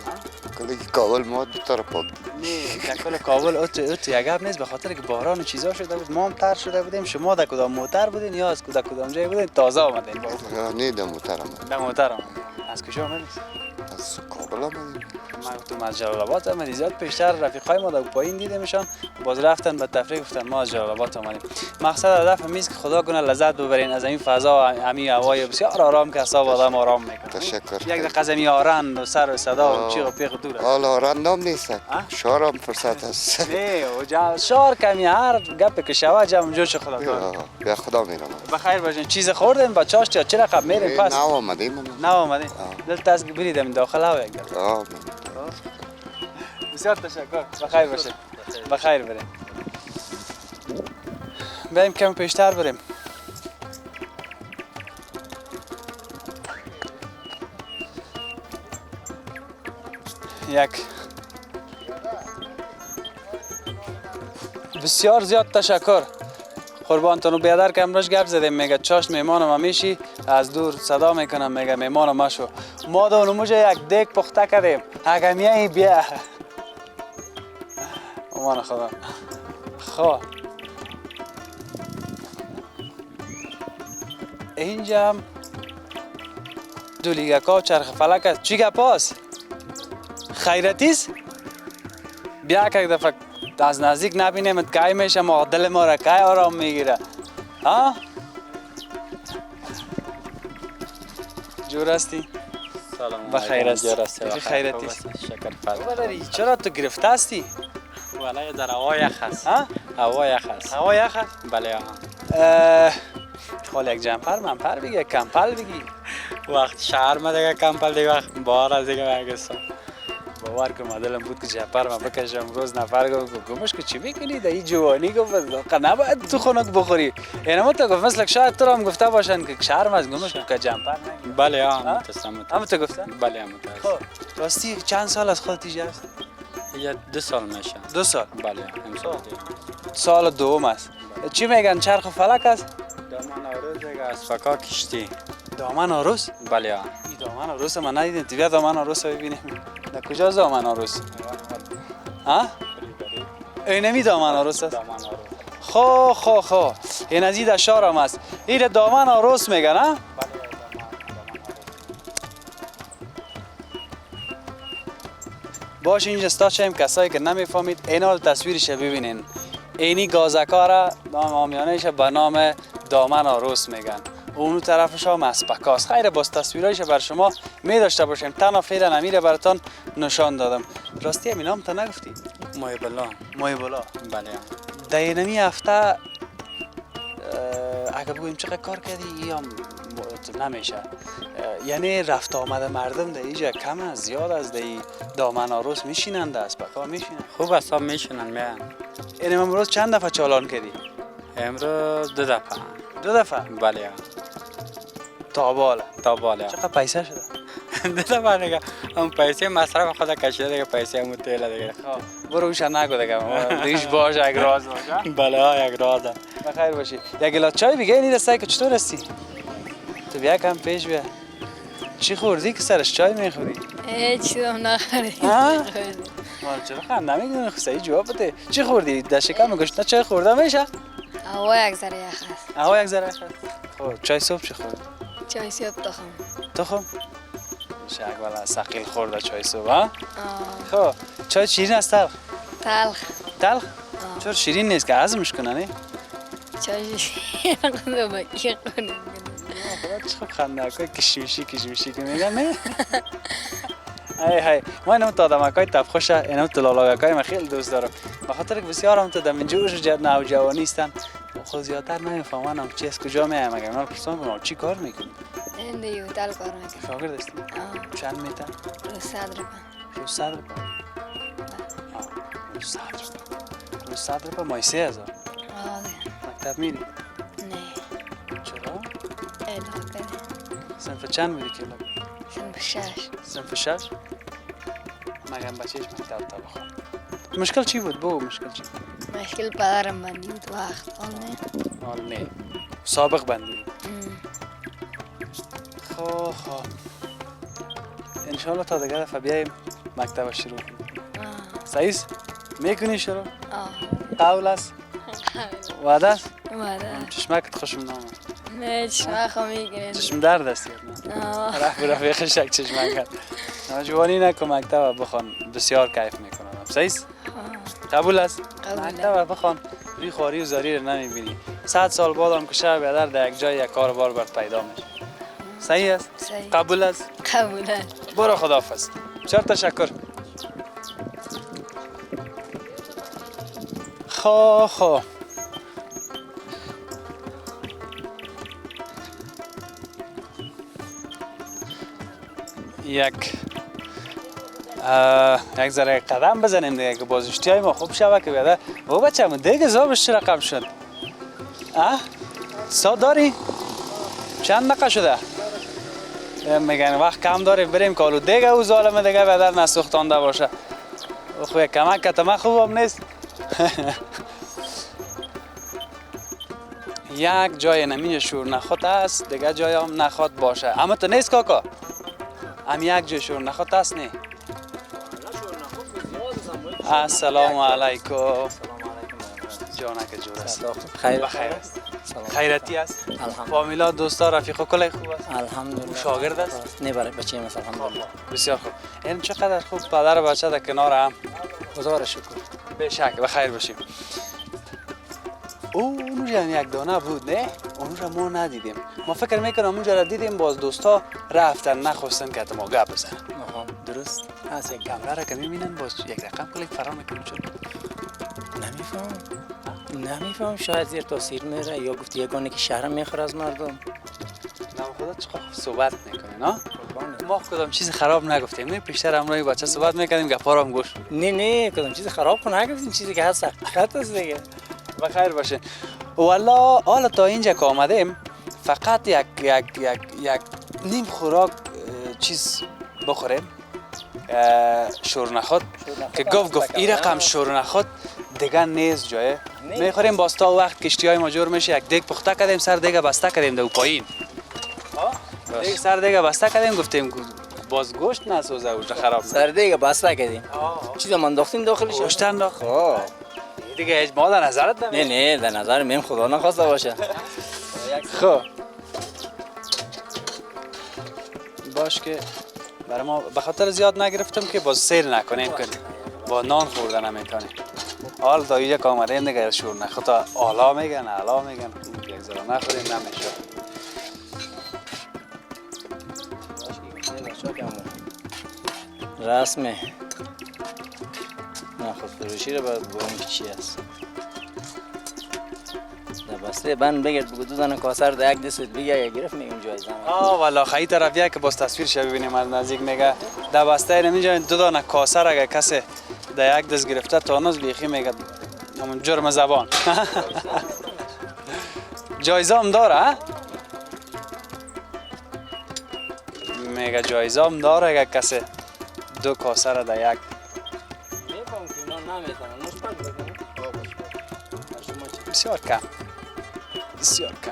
کلی کابل ما دو تا رو پاک نه کل کابل اوت یک گپ نیست به خاطر که باران و چیزا شده بود ما هم تر شده بودیم. شما در کدام موتر بودین یا از کدام جای بودین تازه آمدین؟ نه در موتر آمد. در موتر آمدین. از کجا آمدین؟ از کابل آمدیم. من گفتم از جلال آباد آمدی. زیاد پیشتر رفیقای ما در پایین دیدیمشان باز رفتن به تفریح گفتن ما از جلال آباد آمدیم. مقصد هدف همیست که خدا کنه لذت ببرین از این فضا و همین هوای بسیار آرام که اصلا آدم آرام میکنه. تشکر. یک دقیقه زمین آرند و سر و صدا و چیغ و پیغ دور است. حالا رندام نیست. شارم فرصت است. نه شار کمی هر گپ که شوا جمع جوش خدا کنه. بیا خدا میرم. بخیر باشین. چیز خوردین بچه‌اش چه رقم میرین پس؟ نه آمدیم. نه آمدین. دلت از برید داخل هوا یک دل. بسیار تشکر. بخیر باشه. بخیر بریم. بریم کم پیشتر بریم. یک بسیار زیاد تشکر. قربانتون بیادر که امروز گپ زدیم میگه چاش میمانم همیشی از دور صدا میکنم میگه میمانم مشو. ما دو نموجه یک دیگ پخته کردیم. هگمیه بیا. امان خدا. خب اینجا هم دولیگکا و چرخ فلک است. چی گپ است؟ خیرتیست؟ بیا که یک دفعه از نزدیک نبینیم که میشه ما دل ما را که آرام میگیره. ها؟ جور هستی؟ سلام بخیر هستی؟ هستی خیرتی؟ شکر فرد بداری چرا تو گرفته هستی؟ ولی در هوا یخ هست. ها؟ هوا یخ هست. هوا یخ هست؟ بله حال یک جمپر منپر بگی یک کمپل بگی. وقت شهر ما دیگه کمپل دیگه وقت بار از دیگه برگستم. باور که مدلم بود که جمپر من بکشم روز نفر گفت گمش که چی میکنی در این جوانی گفت نباید تو خنک بخوری. یعنی ما تو گفت مثل شاید تو هم گفته باشن که شهر از گمش که جمپر نگی. بله متاسفم. هم تو گفتن؟ بله متاسفم. خب راستی چند سال از خودت اینجا هستی؟ یه 2 سال میشه. 2 سال. بله امسال سال دوم است. چی میگن چرخ و فلک است؟ دامن آروز دیگه از فکا کشتی. دامن آروس؟ بله این دامن آروس من ندیدم. تو بیا دامن آروس رو ببینیم. در کجا دامن آروس؟ ها؟ این نمی دامن آروس است؟ دامن آروز. خو این از این شهر هم است. این دامن آروس میگن ها؟ باش اینجا استاد شیم کسایی که نمیفهمید این حال تصویرش ببینین. اینی گازکارا نام آمیانهش به نام دامن آروس میگن. اونو طرفش هم اسپکاست. خیره باز تصویرایش بر شما می داشته باشیم. تنها فعلا امیره براتون نشان دادم. راستی همین نام تا نگفتی؟ مای بلا. بله دینمی هفته اگه بگویم چقدر کار کردی یا نمیشه. یعنی رفت آمده مردم در اینجا کم است زیاد از در دامن آروس میشینند اسپکا میشینند. خوب است میشونن میان. این امروز چند دفعه چالان کردی؟ امروز 2 دفعه. 2 دفعه بله تا بالا. تا بالا. چقدر پیسه شده؟ 2 دفعه دیگه هم پیسه مصرف خود کشیده دیگه، پیسه هم تیل دیگه. برو اوش نگو دیگه دیش باشه یک راز باشه. بله یک رازه. بخیر باشی. یک گلاس چای بگه این دسته که چطور هستی؟ تو بیا کم پیش بیا. چی خوردی که سرش چای میخوری؟ هیچ چیزم نخوردیم. ها؟ مال چرا خنده میکنی؟ خصایی جواب بده. چی خوردی؟ در شکم گوشت چای خورده میشه؟ هوا یک ذره یخ است. هوا یک ذره خورد. خب چای صبح چی خوردی؟ چای سیب تخم. تخم؟ شک والا ثقیل خورده چای صبح ها؟ آه. خب چای شیرین است تلخ؟ تلخ. تلخ؟ آه. چرا شیرین نیست که هضمش کنه نه؟ چای شیرین با کی کنیم. خدا چه خوب خنده که کشمشی که میگن نه؟ های ما اینم تا آدمکای تفخوشه اینم تو لالاگکای من خیلی دوست دارم به خاطر که بسیار هم تو در من جوش نوجوانی هستن خود زیادتر نمیفهمن هم چی از کجا میایم اگر من پرسان کنم چی کار میکنی؟ این دیگه هتل کار میکنم. شاگرد هستی؟ چند میتن؟ رو 100 روپیه. رو 100 روپیه؟ رو 100 روپیه رو 100 روپیه مای 3000 مکتب میری؟ نه. چرا؟ علاقه. صنف چند میری که علاقه؟ صنف 6. صنف 6؟ مگم بچهش مکتب تا بخوام مشکل چی بود بو مشکل چی بود؟ مشکل پدرم بندی بود وقت حال نه سابق بندی خب انشالله تا دیگه دفعه بیاییم مکتب شروع کنیم صحیح است؟ میکنی شروع؟ قول است؟ وعده است؟ چشمکت خوشم نامد نه چشمک میگیرین چشم درد است رفیق شک چشمکت جوانی نکن مکتب بخوان بسیار کیف میکنم صحیح است؟ قبول است؟ مکتب بخوان روی خواری و زاری رو نمیبینی 100 سال بعد هم که شب بیادر در یک جای یک کار بار برد پیدا میشه صحیح است؟ صحیح. قبول است؟ قبول است. برو خداحافظ بسیار تشکر خب یک ذره قدم بزنیم دیگه که بازشتی های ما خوب شوه که بیاده او بچه همون دیگه زابش چه رقم شد سا داری؟ چند دقیقه شده؟ میگن وقت کم داری بریم کالو دیگه او ظالمه دیگه بیادر نسوختانده باشه خوی کمک کتمه خوبم نیست یک جای نمینج شور نخوت است دیگه جای هم نخوت باشه اما تو نیست کاکا هم یک جای شور نخوت است نه السلام علیکم جانک جور است خیر بخیر است خیرتی است فامیلا دوستا رفیقا کلی خوب است الحمدلله شاگرد است نه برای بچه مثلا الحمدلله بسیار خوب این چقدر خوب پدر و بچه در کنار هم خدا را شکر به شک بخیر باشیم اونو جان یک دانه بود نه اونو را ما ندیدیم ما فکر میکنم اونجا را دیدیم باز دوستا رفتن نخواستن که ما گپ بزنن درست از یک کمره را که میبینن باز یک رقم کلیک فرار میکنن چون نمیفهم شاید زیر تاثیر میره یا گفتی یگانه که شهرم میخوره از مردم نه خدا چقدر صحبت میکنه نه ما کدام چیز خراب نگفتیم نه پیشتر امروی بچه صحبت میکردیم گپا رو هم گوش نه کدام چیز خراب کن نگفتیم چیزی که هست حقیقت است دیگه بخیر باشین والا حالا تا اینجا که آمدیم فقط یک نیم خوراک چیز بخوریم شورنخود که گفت این رقم شورنخود دیگه نیست جایه میخوریم باز تا وقت کشتی های ما جور میشه یک دیگ پخته کردیم سر دیگه بسته کردیم دو پایین دیگه سر دیگه بسته کردیم گفتیم باز گوشت نسوزه و خراب سر دیگه بسته کردیم چیزا من انداختیم داخلش گوشت انداخت دیگه هیچ ما در نظرت نه در نظر من خدا نخواسته باشه خب باش که برای ما به خاطر زیاد نگرفتم که باز سیر نکنیم کنیم با نان خوردن نمیتونیم حال تا اینجا که آمدیم دیگه شور نخود آلا میگن علا میگن یک ذره نخوریم نمیشه رسمه نخود فروشی رو باید بگم که چی هست در بسته بند بگرد بگو دو دانه کاسر در یک دست بگه گرفت میگم جایزه والا خیلی طرفیه که باز تصویرش ببینیم از نزدیک میگه در بسته نمیجا دو دانه کاسر اگه کسی در یک دست گرفته تانوز بیخی میگه همون جرم زبان جایزه هم داره ها؟ میگه جایزه هم داره اگه کسی 2 کاسه را در یک میفهم که اینا نمیتونن نوش پاک بکنن. بسیار کم بسیار کم.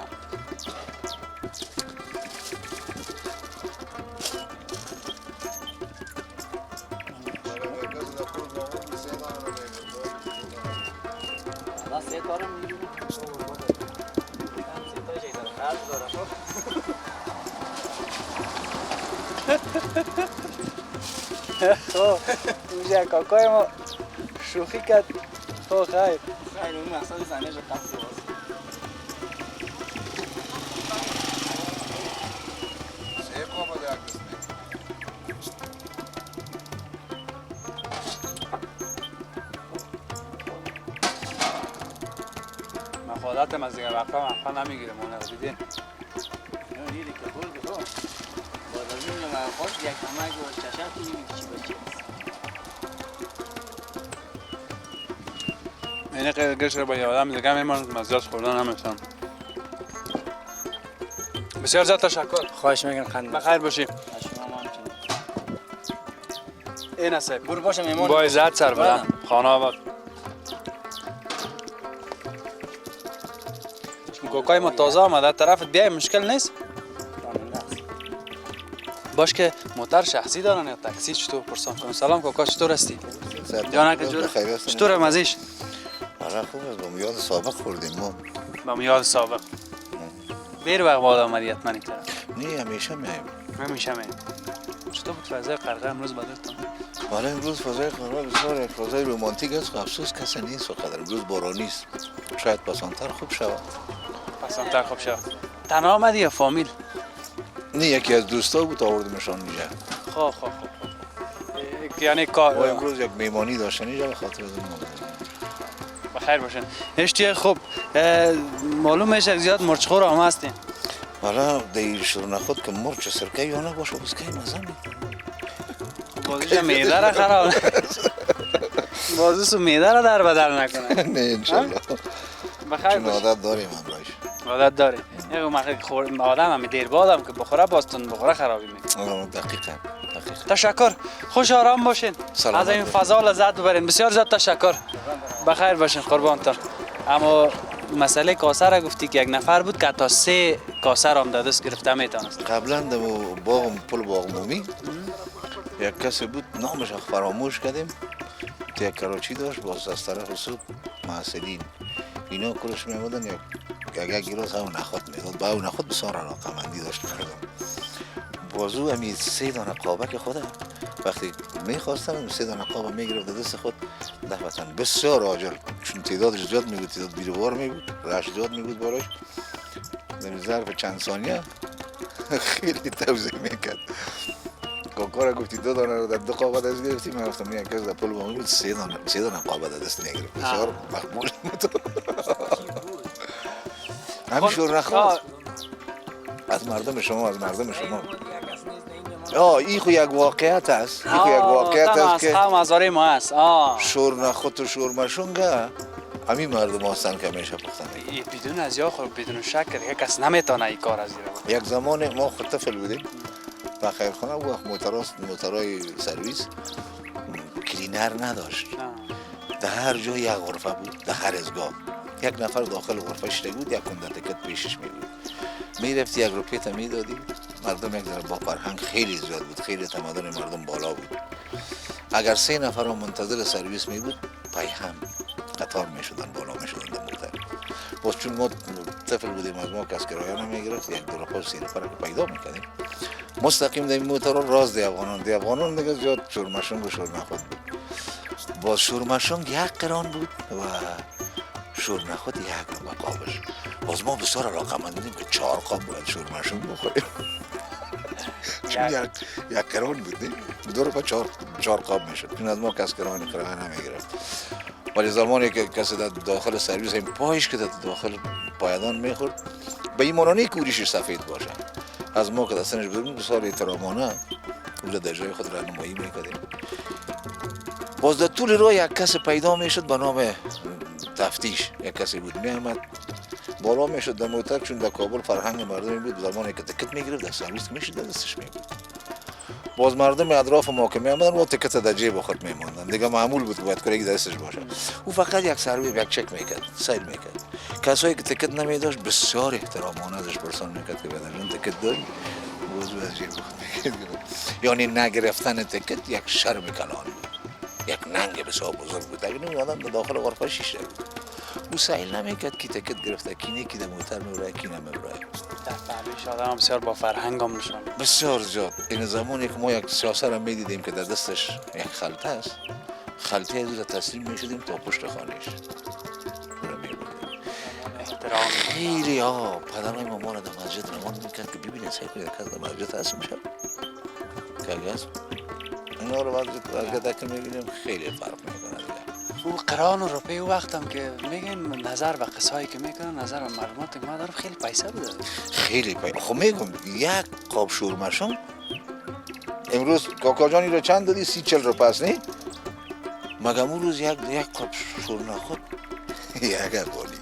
حالا 3 تارم میگیرم. 3 تاش ایدن خرد داره. خب اونجا کاکای ما شوخی کرد. خب خیر خیلی اون مقصد زنه رو قبضی باز. من خودتم از دیگه وقتا نمیگیرم اونه رو دیدین. دیدی که خورد تو. باز از اینجا من خوش یک کمک و چشم تو نمیدی چی باشه. اینه قیرگش رو با یه آدم دیگه میمان که مزیاد خوردن نمیتونم. بسیار زیاد تشکر. خواهش میکنم خانم. بخیر باشی. شما هم همچنین. این است. برو باشه میمون. با عزت سر بلند. خانه آباد. کوکای ما تازه آمده طرفت بیای مشکل نیست؟ باش که موتر شخصی دارن یا تاکسی چطور پرسان کنم. سلام کوکا چطور هستی؟ جانا که جور چطور مزیش؟ آره خوب است. با میاد سابق خوردیم ما. با میاد سابق. دیر وقت بعد آمدی حتما این طرف. نه همیشه میایم. همیشه میایم. چطور بود فضای قرقه امروز بدلتون؟ حالا امروز فضای قرار بسیار یک فضای رومانتیک است. افسوس کسی نیست وقدر امروز بارانی است. شاید پسانتر خوب شود. پسانتر خوب شود. تنها آمدی یا فامیل؟ نه یکی از دوستا بود آوردمشان اینجا. خوب یعنی کار ما امروز یک میمانی داشتن اینجا به خاطر از این بخیر باشین. اشتی خوب معلوم میشه زیاد مرچخور هم هستین. حالا دیر شروع نخود که مرچ سرکه یا نباشه بس که مزه میکنه. بازیش میده را خراب بازیش میده را در بدل نکنه. نه انشالله. بخیر چون باشین. عادت داریم همراهش. عادت داری. یه وقت آدم هم دیر بادم که بخوره باستون بخوره خرابی میکنه. دقیقاً. تشکر. خوش آرام باشین. سلامت از این فضا لذت ببرین. بسیار زیاد تشکر. بخیر باشین قربانتان. اما مسئله کاسه را گفتی که یک نفر بود که تا 3 کاسه را هم دست گرفته میتونست. قبلا دمو باغ پل باغ مومی یک کسی بود نامش فراموش کردیم. یک کراچی داشت باز از طرف سود محصلین اینا کلش میمودن یک گیلاس هم نخود میداد. با اون نخود بسیار علاقه‌مندی داشت مردم. بازو همی 3 دانه قابک خودم وقتی میخواستم 3 دانه قاب میگرفت دست خود دفعتاً بسیار عاجل چون تعدادش زیاد میبود تعداد بیروار میبود رش زیاد میبود باراش در ظرف چند ثانیه خیلی توضیح میکرد. کاکا گفتی 2 دانه رو در 2 قاب دست گرفتی من رفتم یک کس در پل بامی بود 3 دانه قاب دست نگرفت بسیار مقبول بود. همین شور نخواست از مردم شما این خو یک واقعیت است. این خو یک واقعیت است که هم ازاره ما است. شور نخود و شور مشونگه همین مردم هستن که همیشه پختن. بدون از یا خود بدون شک دیگه کس نمیتونه این کار از این. یک زمان ما خود طفل بودیم و خیرخانه و موترهای سرویس کلینر نداشت. در هر جای یک غرفه بود در هر ازگاه یک نفر داخل غرفه شده بود یک کنده تکت پیشش می بود. میرفتی 1 روپیه تا میدادی. مردم یک ذره با فرهنگ خیلی زیاد بود خیلی تمدن مردم بالا بود. اگر 3 نفر منتظر سرویس می بود پای هم قطار می شدن بالا می شدن در موتر. باز چون ما طفل بودیم از ما کس کرایه نمیگرفت 1 2 نفر 3 نفر که پیدا میکردیم مستقیم در این موتر راز دی افغانان دیگه زیاد شورمشنگ و شور نخود بود. باز شورمشنگ 1 قران بود و شور نخود 1 قابش. باز ما بسیار علاقه‌مند بودیم که 4 قاب باید شورمشنگ بخوریم. چون یک قران بود 2 روپیه 4 قاب میشد. چون از ما کس کرایه نمیگرفت. ولی زمانی که کسی در داخل سرویس این پایش که در داخل پایدان میخورد به این مانانی کوریش سفید باشه از ما که دستنش بودیم بسیار احترامانه اون در جای خود راهنمایی میکردیم. باز در طول راه یک کس پیدا میشد به نام تفتیش. یک کسی بود میامد بالا میشد در موتر، چون در کابل فرهنگ مردمی بود زمانی که تکت میگرفت در سرویس میشد دستش میبود. باز مردم اطراف ما که میامدن و تکت در جیب خود میموندن، دیگه معمول بود که باید کاری دستش باشه. او فقط یک سرویس یک چک میکرد، سیل میکرد. کسایی که تکت نمیداشت بسیار احترامانه ازش پرسان میکرد که بدن تکت داری، موضوع از جیب خود میکرد. یعنی نگرفتن تکت یک شرم کلان بود، یک ننگ بسیار بزرگ بود. اگر نمیادم در داخل غرفه شیشه بود. او سیل نمیکرد کی تکت گرفته، کی نه، کی در موتر میبره، کی نمیبره. در پهلویش آدم بسیار با فرهنگ هم نشان می‌داد. بسیار زیاد. این زمانی که ما یک سیاست را میدیدیم که در دستش یک خلطه است، خلطه از او تسلیم میشدیم تا پشت خانهش را میبردیم. احترام خیلی پدرای ما را در مسجد روان میکرد که ببینید سعی کنید کس در مسجد هست میشه که اگه هست اینا رو مسجد که میبینیم خیلی فرق میکنه دیگه. او قرآن و روپی او وقتم که میگن نظر و قصایی که میکنن نظر و معلومات که ما دارم خیلی پیسه بوده. خیلی خب میگم یک قاب شورمشون امروز کاکا جانی رو چند دادی؟ 30-40 رو پس نی؟ مگم اون روز یک قاب شورما خود یک افغانی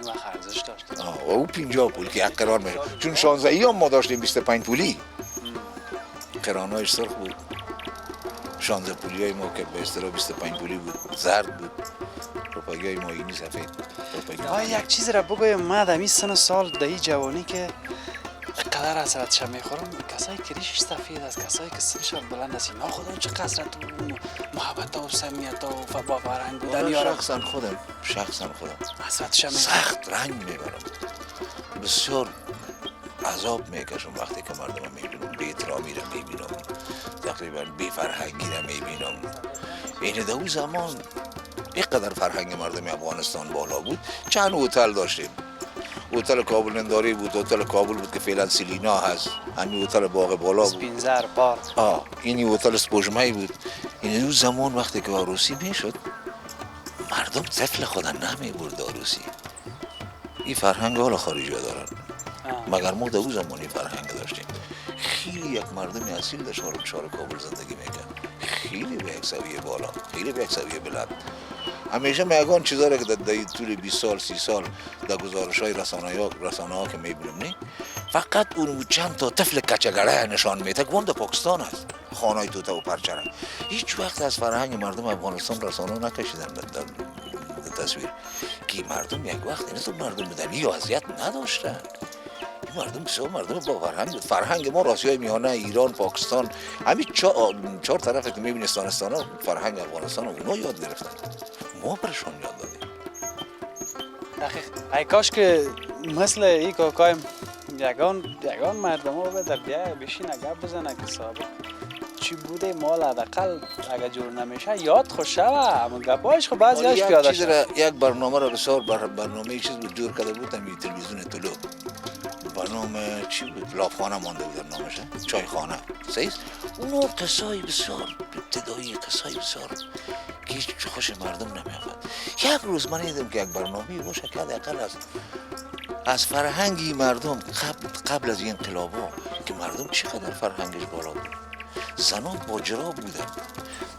وقت ارزش داشت. و او 50 پول که یک قرار میشه، چون 16 هم ما داشتیم 25 پولی قرانهایش سرخ بود. 16 پولی های ما که به اصطلاح 25 پولی بود زرد بود، روپایی های ما اینی سفید. یک چیز را بگویم، من در این سن و سال در این جوانی که قدر حسرتش میخورم، کسایی که ریشش سفید است، کسایی که سنشان بلند است، اینا خودم چه کسرت و محبت و صمیمیت و با فرهنگ بودن یارم. شخصا خودم حسرتش سخت رنگ میبرم، بسیار عذاب میکشم وقتی که مردم میبینم، بی احترامی را میبینم، تقریبا بی فرهنگی را میبینم. این در اون زمان اینقدر فرهنگ مردم افغانستان بالا بود. چند هتل داشتیم، هتل کابل ننداری بود، هتل کابل بود که فعلا سیلینا هست، همین هتل باغ بالا بود، سپینزر بار، اینی هتل سپوژمای بود. این اون زمان وقتی که عروسی میشد مردم طفل خودن نمیبرد عروسی. این فرهنگ حالا خارجی ها دارن، مگر ما در اون زمانی فرهنگ داشتیم. خیلی یک مردم اصیل در شهر کابل زندگی میکرد، خیلی به یک سویه بالا، خیلی به یک سویه بلند. همیشه میگن چیزا را که در طول 20 سال 30 سال در گزارش‌های رسانه‌ها که میبینم نه، فقط اون چند تا طفل کچگره نشان میده که اون در پاکستان است، خانه‌های توته و پرچرک. هیچ وقت از فرهنگ مردم افغانستان رسانه‌ها نکشیدن در تصویر که مردم یک وقت این تو مردم بودن یا اذیت نداشتن. این مردم بسیار مردم با فرهنگ بود. فرهنگ ما راسیای میانه ایران، پاکستان، همین 4 طرف که میبینی استانستانا فرهنگ افغانستان رو اونا یاد گرفتن، ما برشان یاد دادیم. دقیق. ای کاش که مثل این کاکایم یگان مردم ها در بیای بشین گپ بزنه که سابق چی بوده مال حداقل اگه جور نمیشه یاد خوش شوه. اما گپایش خب بعضی هاش پیاده شد. یک برنامه را بسیار برنامه چیز بود جور کرده بود همین تلویزیون طلوع. برنامه چی بود؟ لافخانه مانده بود نامش، چایخانه. صحیح؟ اونو قصای بسیار ابتدایی، قصای بسیار که هیچ خوش مردم نمی‌آمد. یک روز من دیدم که یک برنامه باشه که حداقل از فرهنگی مردم قبل از این انقلاب‌ها که مردم چقدر فرهنگش بالا بود. زنان با جراب بودن،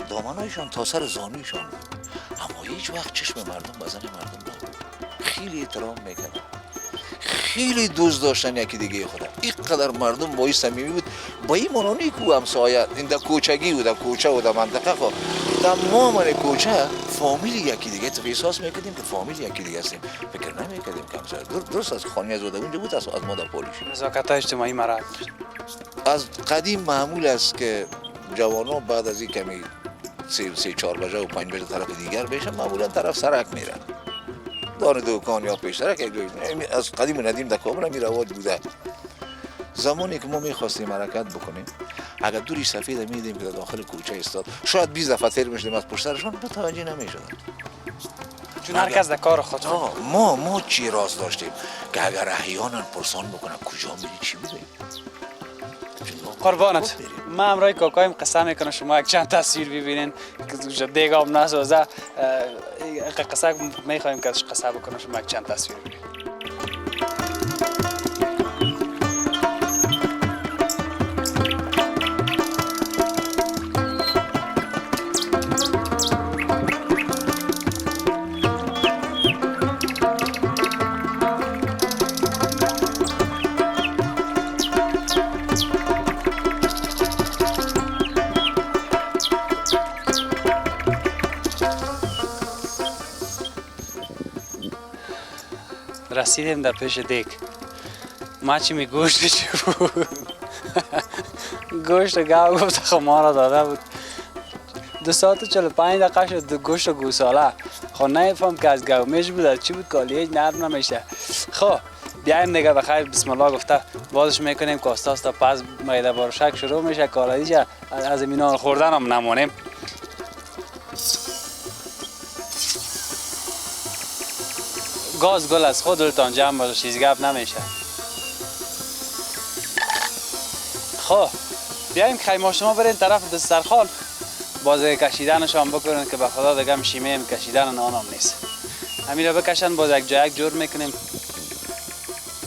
دامنایشان تا سر زانویشان بود، اما هیچ وقت چشم مردم به زن مردم نبود. خیلی احترام میکردن، خیلی دوست داشتن یکی دیگه خودم. اینقدر مردم با این صمیمی بود، با این منانی کو همسایه این در کوچگی بود، در کوچه و در منطقه خود در مامن کوچه فامیل یکی دیگه تو احساس میکردیم که فامیل یکی دیگه هستیم، فکر نمیکردیم که همسایه. درست از خانه از اونجا بود، از ما در پولیش. نزاکت اجتماعی مرد از قدیم معمول است که جوانان بعد از این کمی 3-4 بجه و 5 بجه طرف دیگر بشن، معمولا طرف سرک میرن، دار دکان یا پیشترک. از قدیم ندیم در کابل هم رواج بوده. زمانی که ما میخواستیم حرکت بکنیم، اگر دوری سفید میدیم که داخل کوچه استاد، شاید 20 دفعه تیر میشدیم از پشت سرشون، متوجه نمیشدن، چون هر کس در کار خود. ما چی راز داشتیم که اگر احیانا پرسان بکنن کجا میری چی بوده. قربانت، من امرای کاکایم قصه میکنم شما یک چند تصویر ببینین که دیگه هم نسازه. قصه میخوایم که قصه بکنم شما یک چند تصویر ببینین. رسیدیم در پیش دیگ. ما چی می گوشت چی بود؟ گوشت گاو گفت خب ما را داده بود. 2 ساعت و 45 دقیقه شد گوشت گوساله. خب نمیفهم که از گومیش بود از چی بود کالیج نرم نمیشه. خب بیایم دیگه بخیر بسم الله گفته بازش میکنیم که آستا پس میده بارشک شروع میشه کالیج از اینا خوردن هم نمونیم. گاز گل از خودتان جمع باشه چیز گپ نمیشه. خب بیایم خیمه شما برین طرف دسترخوان باز کشیدنش هم بکنن که به خدا دیگه مشیمه کشیدن آن هم نیست. همین رو بکشن باز یک جای یک جور میکنیم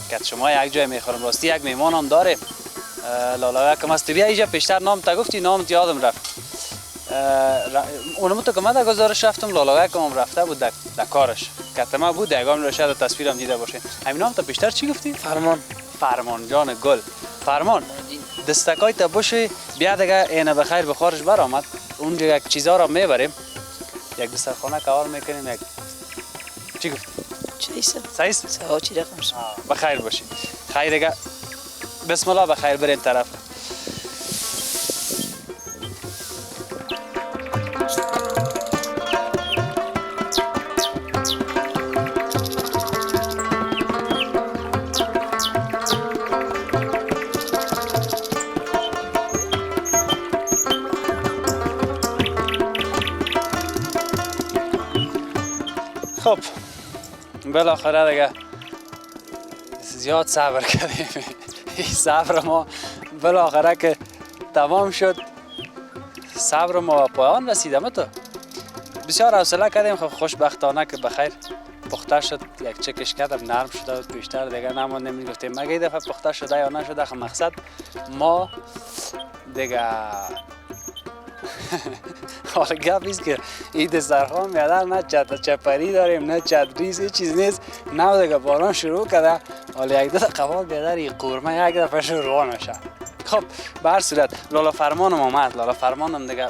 که شما یک جای میخورم. راستی یک میمان هم داریم لالا کم است. بیا اینجا پیشتر نام تا گفتی نامت یادم رفت. اونم تو که من در گزارش رفتم لالا کم رفته بود در کارش کتمه بود دیگه رو شاید تصویرم دیده باشین. همین نام تا پیشتر چی گفتی؟ فرمان جان گل. فرمان دستکای تا باشه بیا دیگه اینه بخیر بخارش برآمد اونجا یک چیزا رو میبریم یک دسترخانه کار میکنیم یک چی گفتی؟ چی دیست؟ سایست؟ سوا چی رقم شد؟ بخیر باشید. خیر دیگه بسم الله بخیر بریم طرف. خب بالاخره دیگه زیاد صبر کردیم. این صبر ما بالاخره که تمام شد. صبر ما به پایان رسیدم. تو بسیار حوصله کردیم. خب خوشبختانه که بخیر پخته شد. یک چکش کردم نرم شده بود بیشتر دیگه نمانده میگفتیم مگه این دفعه پخته شده یا نشده. خب مقصد ما دیگه حالا گپ ایست که این دسترخوان میادر نه چپری داریم نه چتریز هیچ چیز نیست. نه دیگه باران شروع کرده. حالا یک دو قوال بیادر این قورمه یک دفعه شروع نشه. خب به هر صورت لالا فرمانم آمد. لالا فرمانم دیگه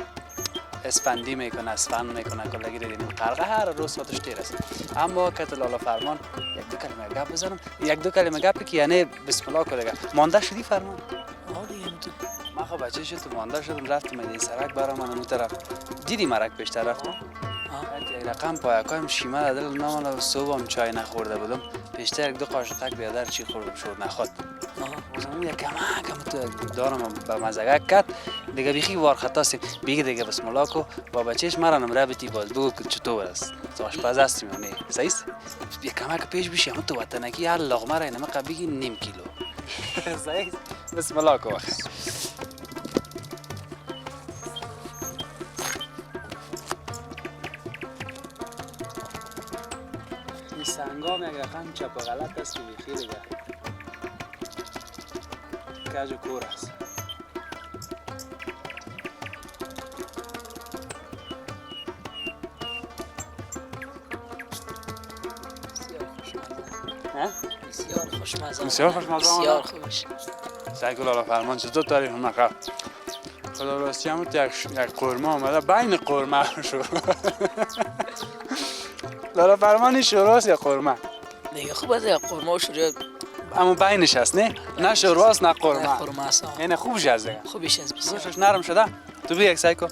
اسپندی میکنه اسفند میکنه کلگی دیدیم قرقه هر روز خودش دیر است. اما که لالا فرمان یک دو کلمه گپ بزنم یک دو کلمه گپی که یعنی بسم الله که دیگه مانده شدی فرمان. من خب بچه شد مانده شدم رفتم این سرک برام من اون طرف دیدی مرک پیشتر رفتم. یک رقم پایکایم شیمه در دل نامالا صبحم چای نخورده بودم پیشتر یک دو قاشقک بیادر چی خوردم شد نخورد. اون یک کم تو دارم به مزگک کرد دیگه بیخی وار خطاستیم بیگه دیگه بسم الله کو با بچهش مرا نمره بیتی باز بگو که چطور است آشپز هستیم یا نه صحیحست یک کمک پیش بشی اما تو وطنکی هر لغمه را اینمه بگی نیم کیلو صحیح بسم الله کو بخیر. این سنگام یک رقم چپ و غلط است و بیخی دیگه کج و کور است. بسیار خوشمزه. بسیار خوشمزه. بسیار خوش. سعی کن لالا فرمان چطور تعریف نکرد. خدا راستی هم یک قورمه آمده بین قورمه شو. لالا فرمانی شوراست یا قورمه؟ دیگه خوب است یا قورمه و شوره اما بینش هست نه شورواست نه قورمه. نه قورمه است. اینه خوبش از دیگه. خوبیش است بسیار. گوشتش نرم شده. تو بیا یک سعی کن.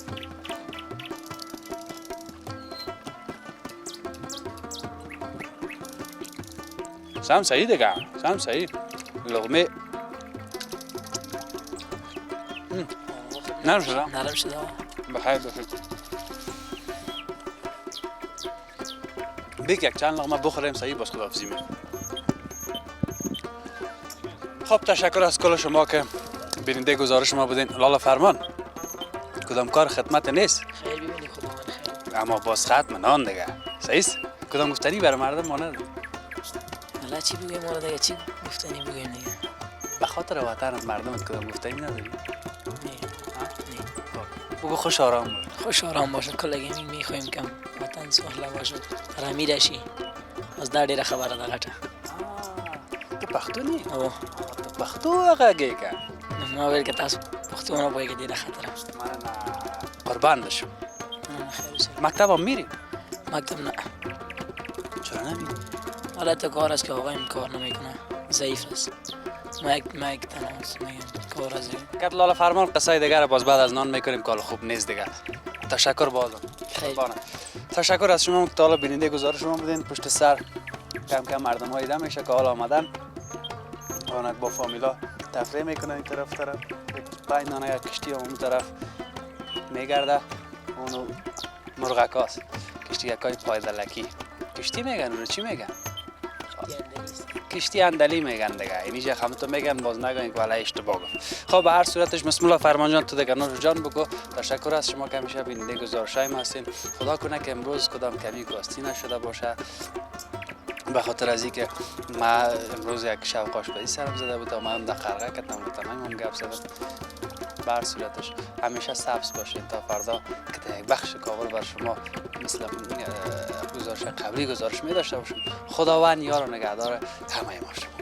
سام صحیح دیگه. سام صحیح. لقمه نرم شده. نرم شده. بخیر بخیر. بیک یک چند لقمه بخوریم صحیح باز خداحافظی می‌کنم. خب تشکر از کل شما که بیننده گزارش ما بودین. لالا فرمان کدام کار خدمت نیست خیر ببینی خدا من خیر. اما باز ختم نان دیگه صحیحست. کدام گفتنی برای مردم ما نداری؟ حالا چی بگویم ما دیگه چی گفتنی بگویم دیگه به خاطر وطنت مردمت کدام گفتنی نداری؟ نه بگو خوش آرام باش. خوش آرام باشه کلگی میخوایم کم وطن سهله باشه رمی رشی از در ډیره خبره ده غټه ته پښتو نه او پښتو هغه کې ما ویل که تاسو پښتو نه پوهیږئ ډیره خطره قربان شم. خیر اوسئ. مکتب هم میری؟ مکتب نه چرا نمیری؟ حالت کار است که آقایم کار نمیکنه، ضعیف است. ما یک تنها است، میگم کار از این. کت لاله فرمان قصه دیگر باز بعد از نان میکنیم کار خوب نیست دیگه. تشکر بازم. خیلی. تشکر از شما که تا حالا بیننده گزارش شما بودین. پشت سر کم کم مردم ها دیده میشه که حالا آمدن آنک با فامیلا تفریح میکنن این طرف 5 دانه یک کشتی اون طرف میگرده. اونو مرغک هاست، کشتی یکای پایدلکی. کشتی میگن اونو چی میگن؟ کشتی اندلی میگن دیگه. اینجا همتون میگن باز نگین که ولی اشتباه گفت. خب به هر صورتش بسم الله فرمان جان تو دیگه نور جان بگو. تشکر از شما که همیشه بیننده گزارشایم هستین. خدا کنه که امروز کدام کمی کاستی نشده باشه. به خاطر از اینکه ما امروز یک شب آشپزی سرم زده بود و من در خرقه کردم و تمام هم گپ زدم. به هر صورتش همیشه سبز باشین تا فردا که در یک بخش کابل بر شما مثل گزارش قبلی گزارش می داشته باشم. خداوند یار و نگهدار همه ما شما.